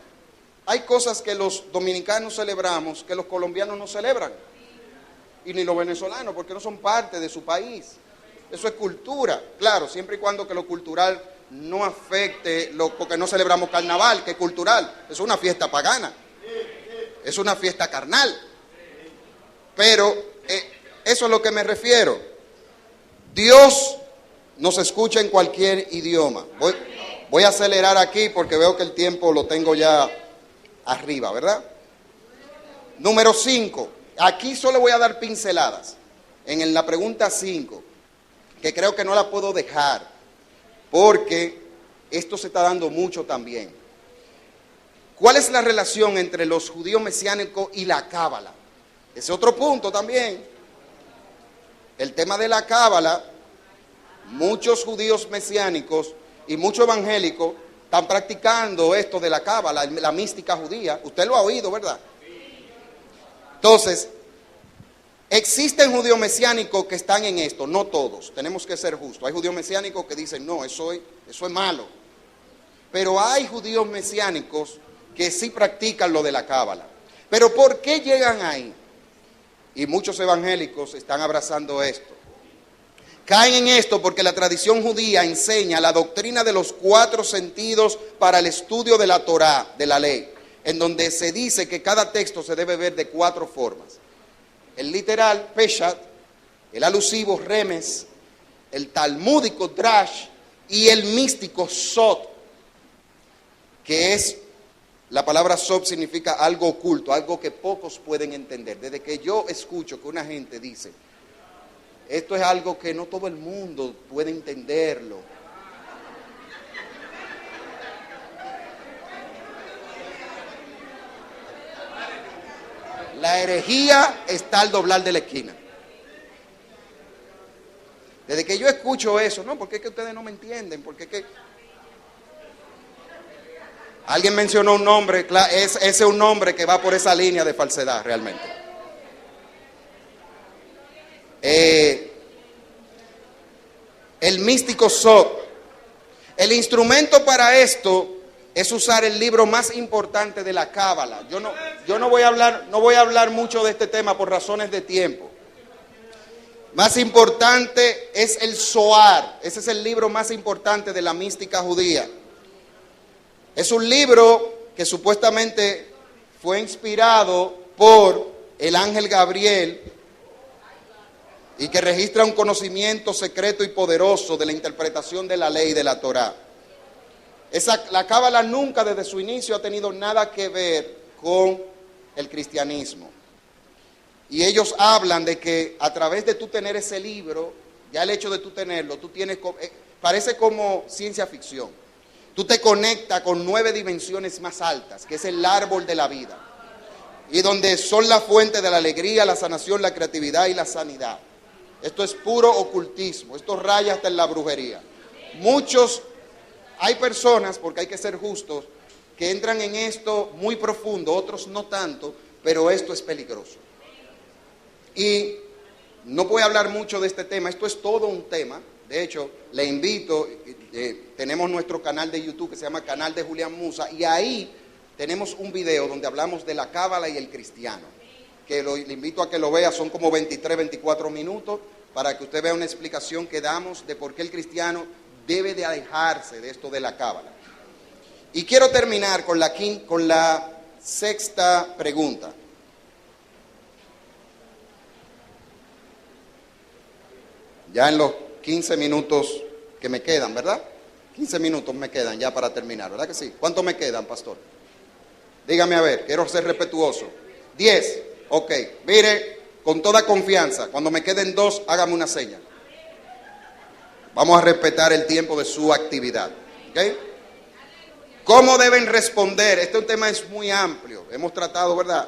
Hay cosas que los dominicanos celebramos que los colombianos no celebran. Y ni los venezolanos, porque no son parte de su país. Eso es cultura, claro, siempre y cuando que lo cultural no afecte, porque no celebramos carnaval, que es cultural, es una fiesta pagana, es una fiesta carnal. Pero eso es lo que me refiero. Dios nos escucha en cualquier idioma. Voy a acelerar aquí porque veo que el tiempo lo tengo ya arriba, ¿verdad? Número 5. Aquí solo voy a dar pinceladas en la pregunta 5, que creo que no la puedo dejar, porque esto se está dando mucho también. ¿Cuál es la relación entre los judíos mesiánicos y la cábala? Ese otro punto también. El tema de la cábala, muchos judíos mesiánicos y muchos evangélicos están practicando esto de la cábala, la mística judía. Usted lo ha oído, ¿verdad? Entonces, existen judíos mesiánicos que están en esto, no todos, tenemos que ser justos. Hay judíos mesiánicos que dicen, no, eso es malo. Pero hay judíos mesiánicos que sí practican lo de la cábala. Pero ¿por qué llegan ahí? Y muchos evangélicos están abrazando esto. Caen en esto porque la tradición judía enseña la doctrina de los 4 sentidos para el estudio de la Torá, de la ley, en donde se dice que cada texto se debe ver de 4 formas. El literal, Peshat, el alusivo, Remes, el talmúdico, Drash, y el místico, Sod, que es, la palabra Sod significa algo oculto, algo que pocos pueden entender. Desde que yo escucho que una gente dice, esto es algo que no todo el mundo puede entenderlo. La herejía está al doblar de la esquina. Desde que yo escucho eso, no, porque es que ustedes no me entienden, porque es que... Alguien mencionó un nombre, ese es un nombre que va por esa línea de falsedad realmente. El místico Sod. El instrumento para esto es usar el libro más importante de la Cábala. Yo no voy a hablar mucho de este tema por razones de tiempo. Más importante es el Zohar. Ese es el libro más importante de la mística judía. Es un libro que supuestamente fue inspirado por el ángel Gabriel y que registra un conocimiento secreto y poderoso de la interpretación de la ley de la Torá. La Cábala nunca desde su inicio ha tenido nada que ver con el cristianismo. Y ellos hablan de que a través de tú tener ese libro, ya el hecho de tú tenerlo, tú tienes, parece como ciencia ficción. Tú te conectas con 9 dimensiones más altas, que es el árbol de la vida. Y donde son la fuente de la alegría, la sanación, la creatividad y la sanidad. Esto es puro ocultismo, esto raya hasta en la brujería. Hay personas, porque hay que ser justos, que entran en esto muy profundo, otros no tanto, pero esto es peligroso. Y no voy a hablar mucho de este tema, esto es todo un tema. De hecho, le invito, tenemos nuestro canal de YouTube que se llama Canal de Julián Musa, y ahí tenemos un video donde hablamos de la Cábala y el cristiano, que le invito a que lo vea, son como 23, 24 minutos, para que usted vea una explicación que damos de por qué el cristiano debe de alejarse de esto de la Cábala. Y quiero terminar con la sexta pregunta. Ya en los 15 minutos que me quedan, ¿verdad? 15 minutos me quedan ya para terminar, ¿verdad que sí? ¿Cuánto me quedan, pastor? Dígame a ver, quiero ser respetuoso. 10, ok. Mire, con toda confianza, cuando me queden 2, hágame una seña. Vamos a respetar el tiempo de su actividad, ¿ok? ¿Cómo deben responder? Este tema es muy amplio, hemos tratado, ¿verdad?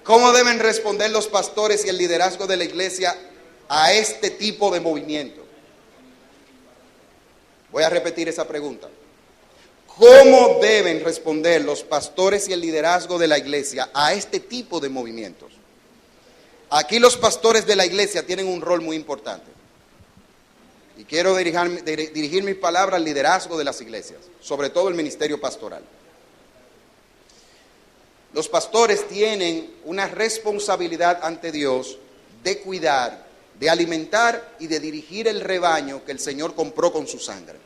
¿Cómo deben responder los pastores y el liderazgo de la iglesia a este tipo de movimiento? Voy a repetir esa pregunta. ¿Cómo deben responder los pastores y el liderazgo de la iglesia a este tipo de movimientos? Aquí los pastores de la iglesia tienen un rol muy importante. Y quiero dirigir mis palabras al liderazgo de las iglesias, sobre todo el ministerio pastoral. Los pastores tienen una responsabilidad ante Dios de cuidar, de alimentar y de dirigir el rebaño que el Señor compró con su sangre.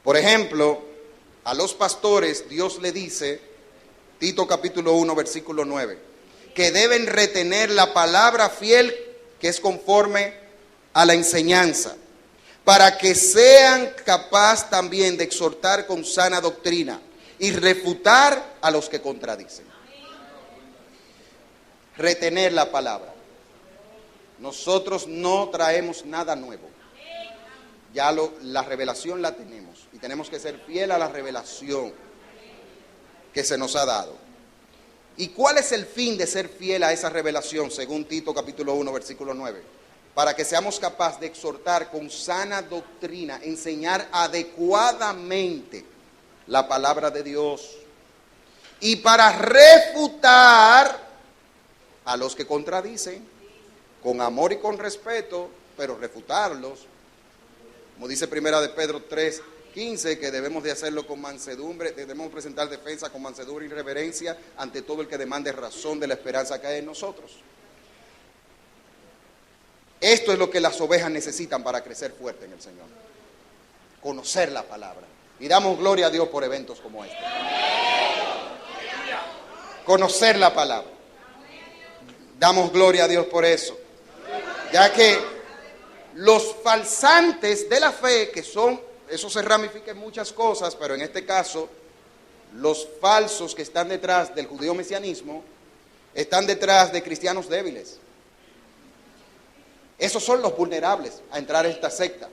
Por ejemplo, a los pastores Dios le dice, Tito capítulo 1, versículo 9, que deben retener la palabra fiel que es conforme a la enseñanza, para que sean capaces también de exhortar con sana doctrina y refutar a los que contradicen. Retener la palabra. Nosotros no traemos nada nuevo. Ya la revelación la tenemos y tenemos que ser fiel a la revelación que se nos ha dado. ¿Y cuál es el fin de ser fiel a esa revelación, según Tito capítulo 1, versículo 9? Para que seamos capaces de exhortar con sana doctrina, enseñar adecuadamente la palabra de Dios. Y para refutar a los que contradicen, con amor y con respeto, pero refutarlos. Como dice Primera de Pedro 3:15, que debemos de hacerlo con mansedumbre, debemos presentar defensa con mansedumbre y reverencia ante todo el que demande razón de la esperanza que hay en nosotros. Esto es lo que las ovejas necesitan para crecer fuerte en el Señor. Conocer la palabra. Y damos gloria a Dios por eventos como este. Conocer la palabra. Damos gloria a Dios por eso. Ya que los falsantes de la fe, que son, eso se ramifica en muchas cosas, pero en este caso, los falsos que están detrás del judío mesianismo, están detrás de cristianos débiles. Esos son los vulnerables a entrar a esta secta.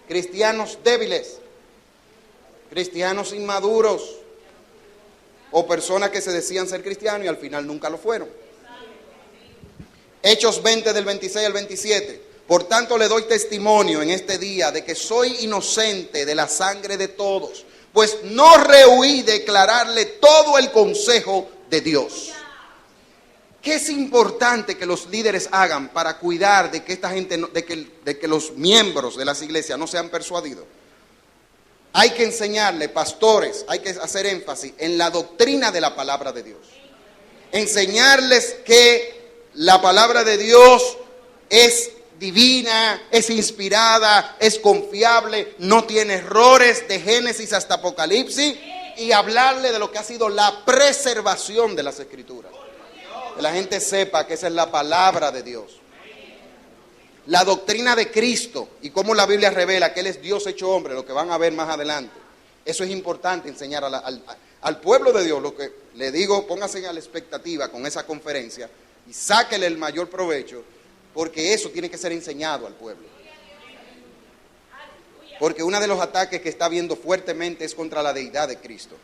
Cristianos débiles, cristianos inmaduros, o personas que se decían ser cristianos y al final nunca lo fueron. Hechos 20 del 26 al 27. Por tanto le doy testimonio en este día de que soy inocente de la sangre de todos, pues no rehuí declararle todo el consejo de Dios. ¿Qué es importante que los líderes hagan para cuidar de que esta gente, de que los miembros de las iglesias no sean persuadidos? Hay que enseñarle, pastores, hay que hacer énfasis en la doctrina de la palabra de Dios. Enseñarles que la palabra de Dios es divina, es inspirada, es confiable, no tiene errores de Génesis hasta Apocalipsis, y hablarle de lo que ha sido la preservación de las Escrituras. Que la gente sepa que esa es la palabra de Dios. La doctrina de Cristo y cómo la Biblia revela que Él es Dios hecho hombre, lo que van a ver más adelante. Eso es importante enseñar al pueblo de Dios. Lo que le digo, póngase a la expectativa con esa conferencia y sáquele el mayor provecho, porque eso tiene que ser enseñado al pueblo. Porque uno de los ataques que está habiendo fuertemente es contra la deidad de Cristo.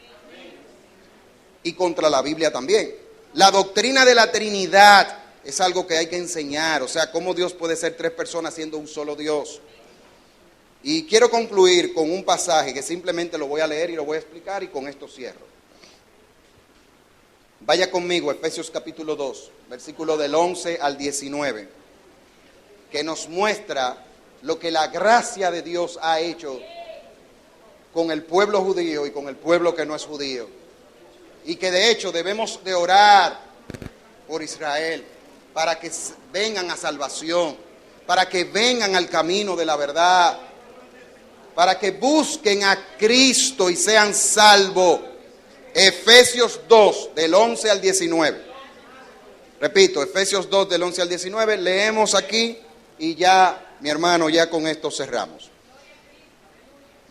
Y contra la Biblia también. La doctrina de la Trinidad es algo que hay que enseñar. O sea, cómo Dios puede ser tres personas siendo un solo Dios. Y quiero concluir con un pasaje que simplemente lo voy a leer y lo voy a explicar, y con esto cierro. Vaya conmigo, Efesios capítulo 2, versículo del 11 al 19, que nos muestra lo que la gracia de Dios ha hecho con el pueblo judío y con el pueblo que no es judío. Y que de hecho debemos de orar por Israel para que vengan a salvación, para que vengan al camino de la verdad, para que busquen a Cristo y sean salvos. Efesios 2, del 11 al 19. Repito, Efesios 2, del 11 al 19, leemos aquí y ya, mi hermano, ya con esto cerramos.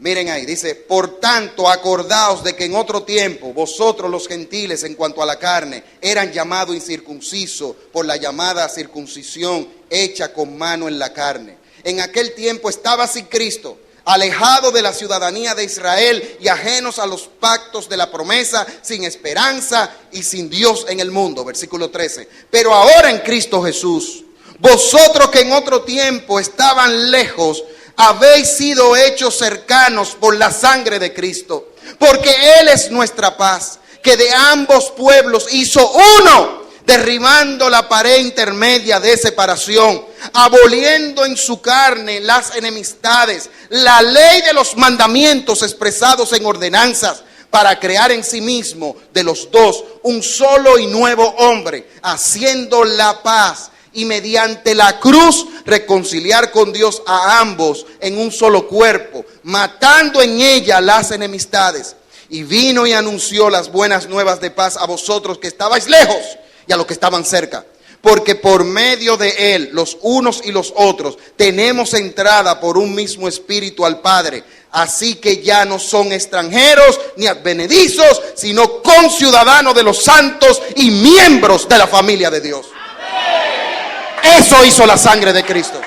Miren ahí, dice: por tanto, acordaos de que en otro tiempo vosotros los gentiles en cuanto a la carne eran llamados incircuncisos por la llamada circuncisión hecha con mano en la carne. En aquel tiempo estaba sin Cristo, alejados de la ciudadanía de Israel y ajenos a los pactos de la promesa, sin esperanza y sin Dios en el mundo. Versículo 13. Pero ahora en Cristo Jesús, vosotros que en otro tiempo estaban lejos, habéis sido hechos cercanos por la sangre de Cristo, porque Él es nuestra paz, que de ambos pueblos hizo uno, derribando la pared intermedia de separación, aboliendo en su carne las enemistades, la ley de los mandamientos expresados en ordenanzas, para crear en sí mismo de los dos un solo y nuevo hombre, haciendo la paz, y mediante la cruz reconciliar con Dios a ambos en un solo cuerpo, matando en ella las enemistades. Y vino y anunció las buenas nuevas de paz a vosotros que estabais lejos y a los que estaban cerca. Porque por medio de Él, los unos y los otros, tenemos entrada por un mismo espíritu al Padre. Así que ya no son extranjeros ni advenedizos, sino conciudadanos de los santos y miembros de la familia de Dios. Eso hizo la sangre de Cristo.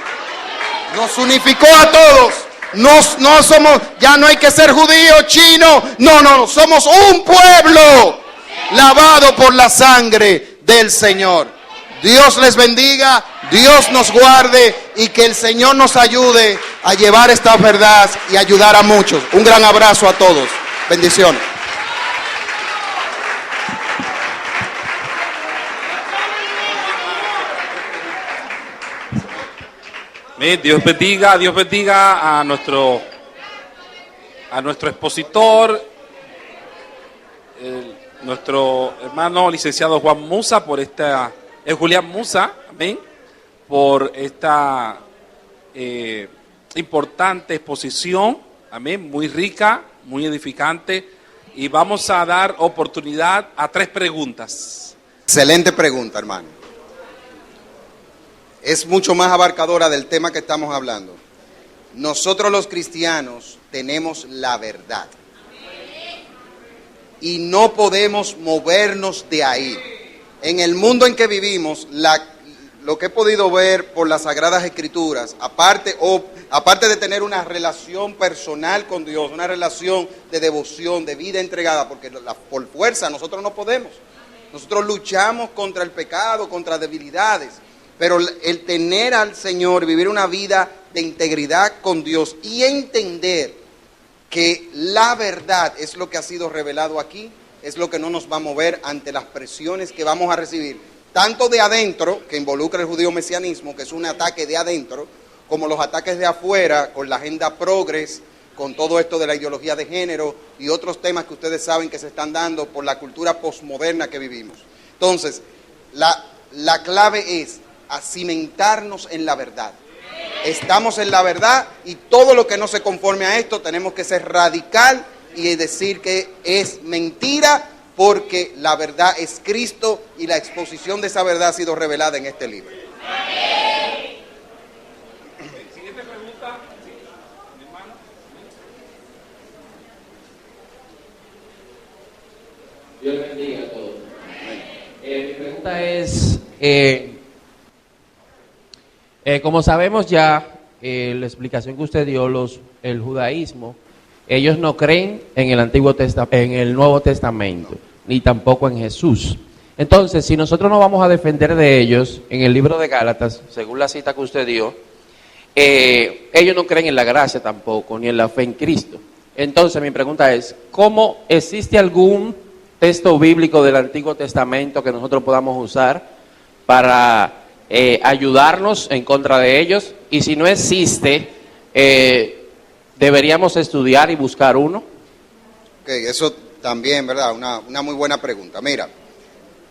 Nos unificó a todos. No somos, ya no hay que ser judío, chino. No, somos un pueblo lavado por la sangre del Señor. Dios les bendiga, Dios nos guarde y que el Señor nos ayude a llevar esta verdad y ayudar a muchos. Un gran abrazo a todos. Bendiciones. Dios bendiga a nuestro expositor, nuestro hermano licenciado Juan Musa, Julián Musa, amén, por esta importante exposición, amén, muy rica, muy edificante, y vamos a dar oportunidad a 3 preguntas. Excelente pregunta, hermano. Es mucho más abarcadora del tema que estamos hablando. Nosotros los cristianos tenemos la verdad. Y no podemos movernos de ahí. En el mundo en que vivimos, lo que he podido ver por las Sagradas Escrituras, aparte de tener una relación personal con Dios, una relación de devoción, de vida entregada, porque por fuerza nosotros no podemos. Nosotros luchamos contra el pecado, contra debilidades. Pero el tener al Señor, vivir una vida de integridad con Dios y entender que la verdad es lo que ha sido revelado aquí, es lo que no nos va a mover ante las presiones que vamos a recibir. tanto de adentro, que involucra el judío-mesianismo, que es un ataque de adentro, como los ataques de afuera, con la agenda progres, con todo esto de la ideología de género y otros temas que ustedes saben que se están dando por la cultura posmoderna que vivimos. Entonces, la clave es cimentarnos en la verdad. Estamos en la verdad y todo lo que no se conforme a esto tenemos que ser radical y decir que es mentira, porque la verdad es Cristo y la exposición de esa verdad ha sido revelada en este libro. Siguiente pregunta. Sí, mi hermano. Dios bendiga a todos. Mi pregunta es, como sabemos ya, la explicación que usted dio, el judaísmo, ellos no creen en el Nuevo Testamento, ni tampoco en Jesús. Entonces, si nosotros nos vamos a defender de ellos, en el libro de Gálatas, según la cita que usted dio, ellos no creen en la gracia tampoco, ni en la fe en Cristo. Entonces, mi pregunta es, ¿cómo existe algún texto bíblico del Antiguo Testamento que nosotros podamos usar para ayudarnos en contra de ellos? Y si no existe, deberíamos estudiar y buscar uno. Ok, eso también, ¿verdad? Una muy buena pregunta. Mira,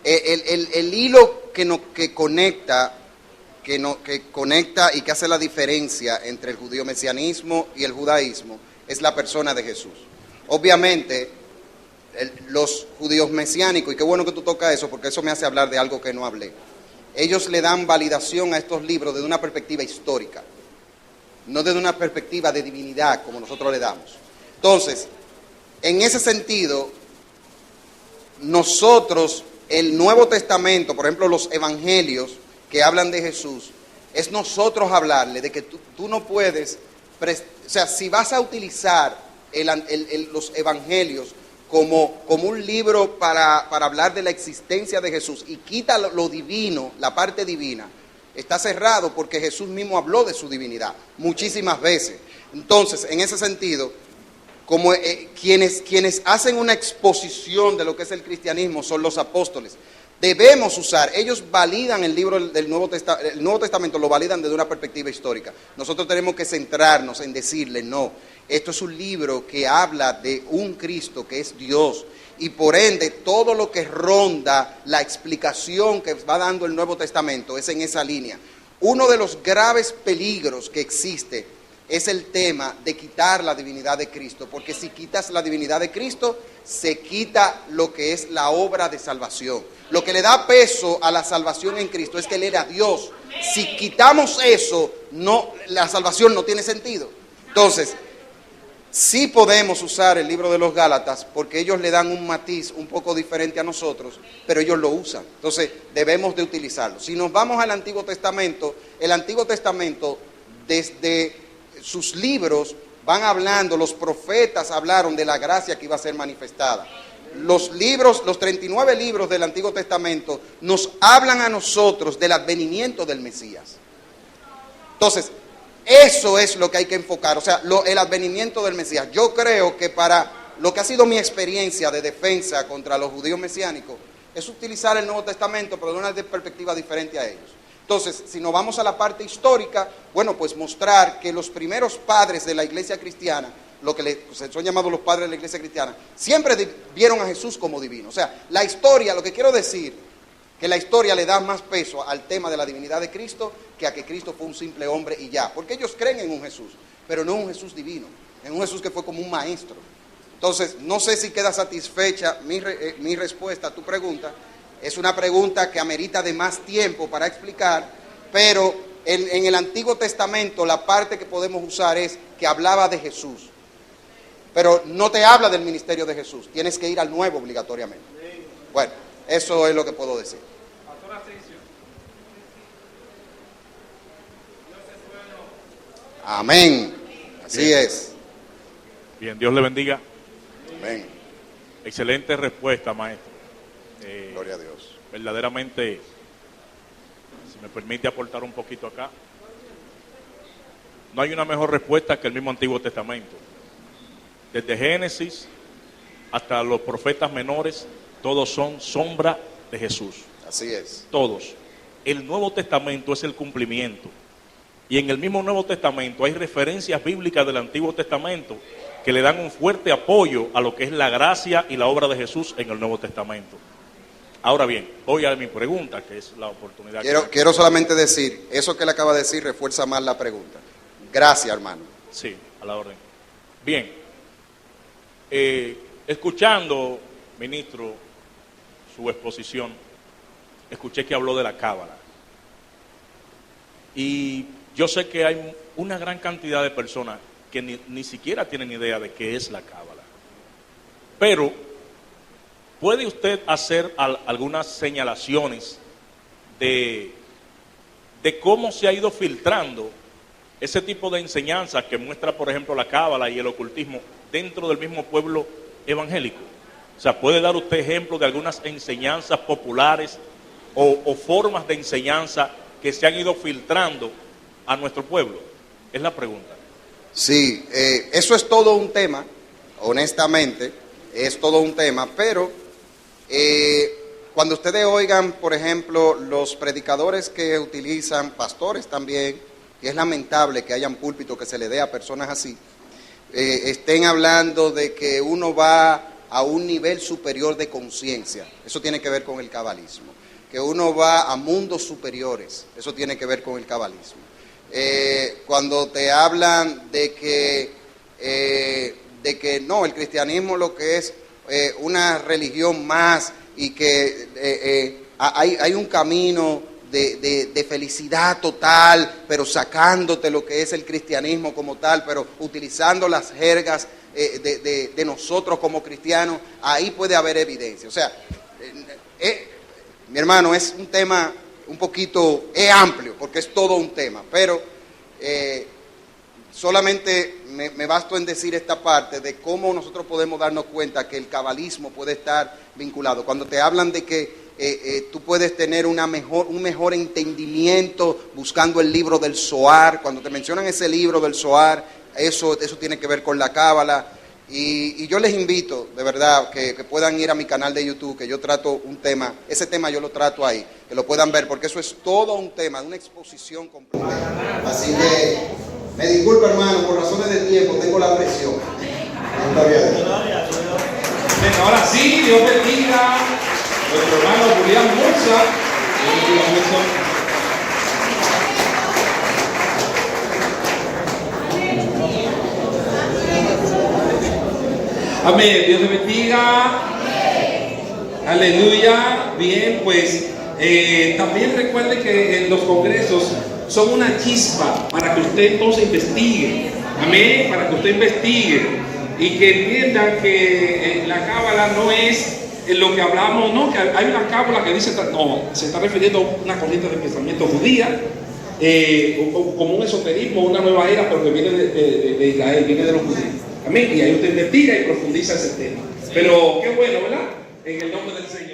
el hilo que conecta y que hace la diferencia entre el judío-mesianismo y el judaísmo es la persona de Jesús. Obviamente, los judíos mesiánicos, y qué bueno que tú tocas eso, porque eso me hace hablar de algo que no hablé, ellos le dan validación a estos libros desde una perspectiva histórica, no desde una perspectiva de divinidad como nosotros le damos. Entonces, en ese sentido, nosotros, el Nuevo Testamento, por ejemplo, los evangelios que hablan de Jesús, es nosotros hablarle de que tú no puedes, o sea, si vas a utilizar los evangelios como un libro para hablar de la existencia de Jesús y quita lo divino, la parte divina, está cerrado, porque Jesús mismo habló de su divinidad muchísimas veces. Entonces, en ese sentido, como quienes hacen una exposición de lo que es el cristianismo son los apóstoles, debemos usar, ellos validan el libro del Nuevo Testamento, lo validan desde una perspectiva histórica. Nosotros tenemos que centrarnos en decirle, no, esto es un libro que habla de un Cristo que es Dios, y por ende todo lo que ronda la explicación que va dando el Nuevo Testamento es en esa línea. Uno de los graves peligros que existe es el tema de quitar la divinidad de Cristo, porque si quitas la divinidad de Cristo, se quita lo que es la obra de salvación. Lo que le da peso a la salvación en Cristo es que Él era Dios. Si quitamos eso, la salvación no tiene sentido. Entonces, sí podemos usar el libro de los Gálatas, porque ellos le dan un matiz un poco diferente a nosotros, pero ellos lo usan. Entonces, debemos de utilizarlo. Si nos vamos al Antiguo Testamento, el Antiguo Testamento, desde sus libros van hablando, los profetas hablaron de la gracia que iba a ser manifestada. Los 39 libros del Antiguo Testamento nos hablan a nosotros del advenimiento del Mesías. Entonces, eso es lo que hay que enfocar, o sea, el advenimiento del Mesías. Yo creo que para lo que ha sido mi experiencia de defensa contra los judíos mesiánicos, es utilizar el Nuevo Testamento, pero de una perspectiva diferente a ellos. Entonces, si nos vamos a la parte histórica, bueno, pues mostrar que los primeros padres de la iglesia cristiana, lo que son llamados los padres de la iglesia cristiana, siempre vieron a Jesús como divino. O sea, la historia, lo que quiero decir, que la historia le da más peso al tema de la divinidad de Cristo que a que Cristo fue un simple hombre y ya. Porque ellos creen en un Jesús, pero no un Jesús divino, en un Jesús que fue como un maestro. Entonces, no sé si queda satisfecha mi respuesta a tu pregunta. Es una pregunta que amerita de más tiempo para explicar, pero en el Antiguo Testamento la parte que podemos usar es que hablaba de Jesús. Pero no te habla del ministerio de Jesús, tienes que ir al Nuevo obligatoriamente. Bueno, eso es lo que puedo decir. Amén. Así Bien. es. Bien, Dios le bendiga. Amén. Excelente respuesta, maestro. Gloria a Dios. Verdaderamente, si me permite aportar un poquito acá, no hay una mejor respuesta que el mismo Antiguo Testamento. Desde Génesis hasta los profetas menores, todos son sombra de Jesús. Así es. Todos. El Nuevo Testamento es el cumplimiento. Y en el mismo Nuevo Testamento hay referencias bíblicas del Antiguo Testamento que le dan un fuerte apoyo a lo que es la gracia y la obra de Jesús en el Nuevo Testamento. Ahora bien, voy a mi pregunta, que es la oportunidad. Quiero solamente decir, eso que le acaba de decir refuerza más la pregunta. Gracias, hermano. Sí, a la orden. Bien, escuchando, ministro, su exposición, escuché que habló de la cábala. Y yo sé que hay una gran cantidad de personas que ni siquiera tienen idea de qué es la cábala. Pero, ¿puede usted hacer algunas señalaciones de cómo se ha ido filtrando ese tipo de enseñanzas que muestra, por ejemplo, la cábala y el ocultismo dentro del mismo pueblo evangélico? O sea, ¿puede dar usted ejemplo de algunas enseñanzas populares o formas de enseñanza que se han ido filtrando a nuestro pueblo? Es la pregunta. Sí, eso es todo un tema, honestamente, es todo un tema, pero cuando ustedes oigan, por ejemplo, los predicadores que utilizan, pastores también, y es lamentable que hayan púlpitos que se le dé a personas así, estén hablando de que uno va a un nivel superior de conciencia. Eso tiene que ver con el cabalismo. Que uno va a mundos superiores. Eso tiene que ver con el cabalismo. Cuando te hablan de que no, el cristianismo lo que es una religión más y que hay un camino de felicidad total, pero sacándote lo que es el cristianismo como tal, pero utilizando las jergas de nosotros como cristianos, ahí puede haber evidencia. O sea, mi hermano, es un tema un poquito, es amplio, porque es todo un tema, pero solamente me basto en decir esta parte de cómo nosotros podemos darnos cuenta que el cabalismo puede estar vinculado. Cuando te hablan de que tú puedes tener un mejor entendimiento buscando el libro del Zohar, cuando te mencionan ese libro del Zohar, eso tiene que ver con la cábala. Y yo les invito, de verdad, que puedan ir a mi canal de YouTube, que yo trato un tema, ese tema yo lo trato ahí, que lo puedan ver, porque eso es todo un tema, una exposición completa. Así que, me disculpa, hermano, por razones de tiempo, tengo la presión. Bien, ahora sí, Dios bendiga a nuestro hermano Julián Murza. Amén, Dios te bendiga. Aleluya. Bien, pues también recuerde que los congresos son una chispa para que usted entonces investigue. Amén, para que usted investigue y que entiendan que la cábala no es lo que hablamos, no, que hay una cábala que dice, no, se está refiriendo a una corriente de pensamiento judía, como un esoterismo, una nueva era, pero que viene de Israel, viene de los judíos. Amén. Y ahí usted investiga y profundiza ese tema. Pero qué bueno, ¿verdad? En el nombre del Señor.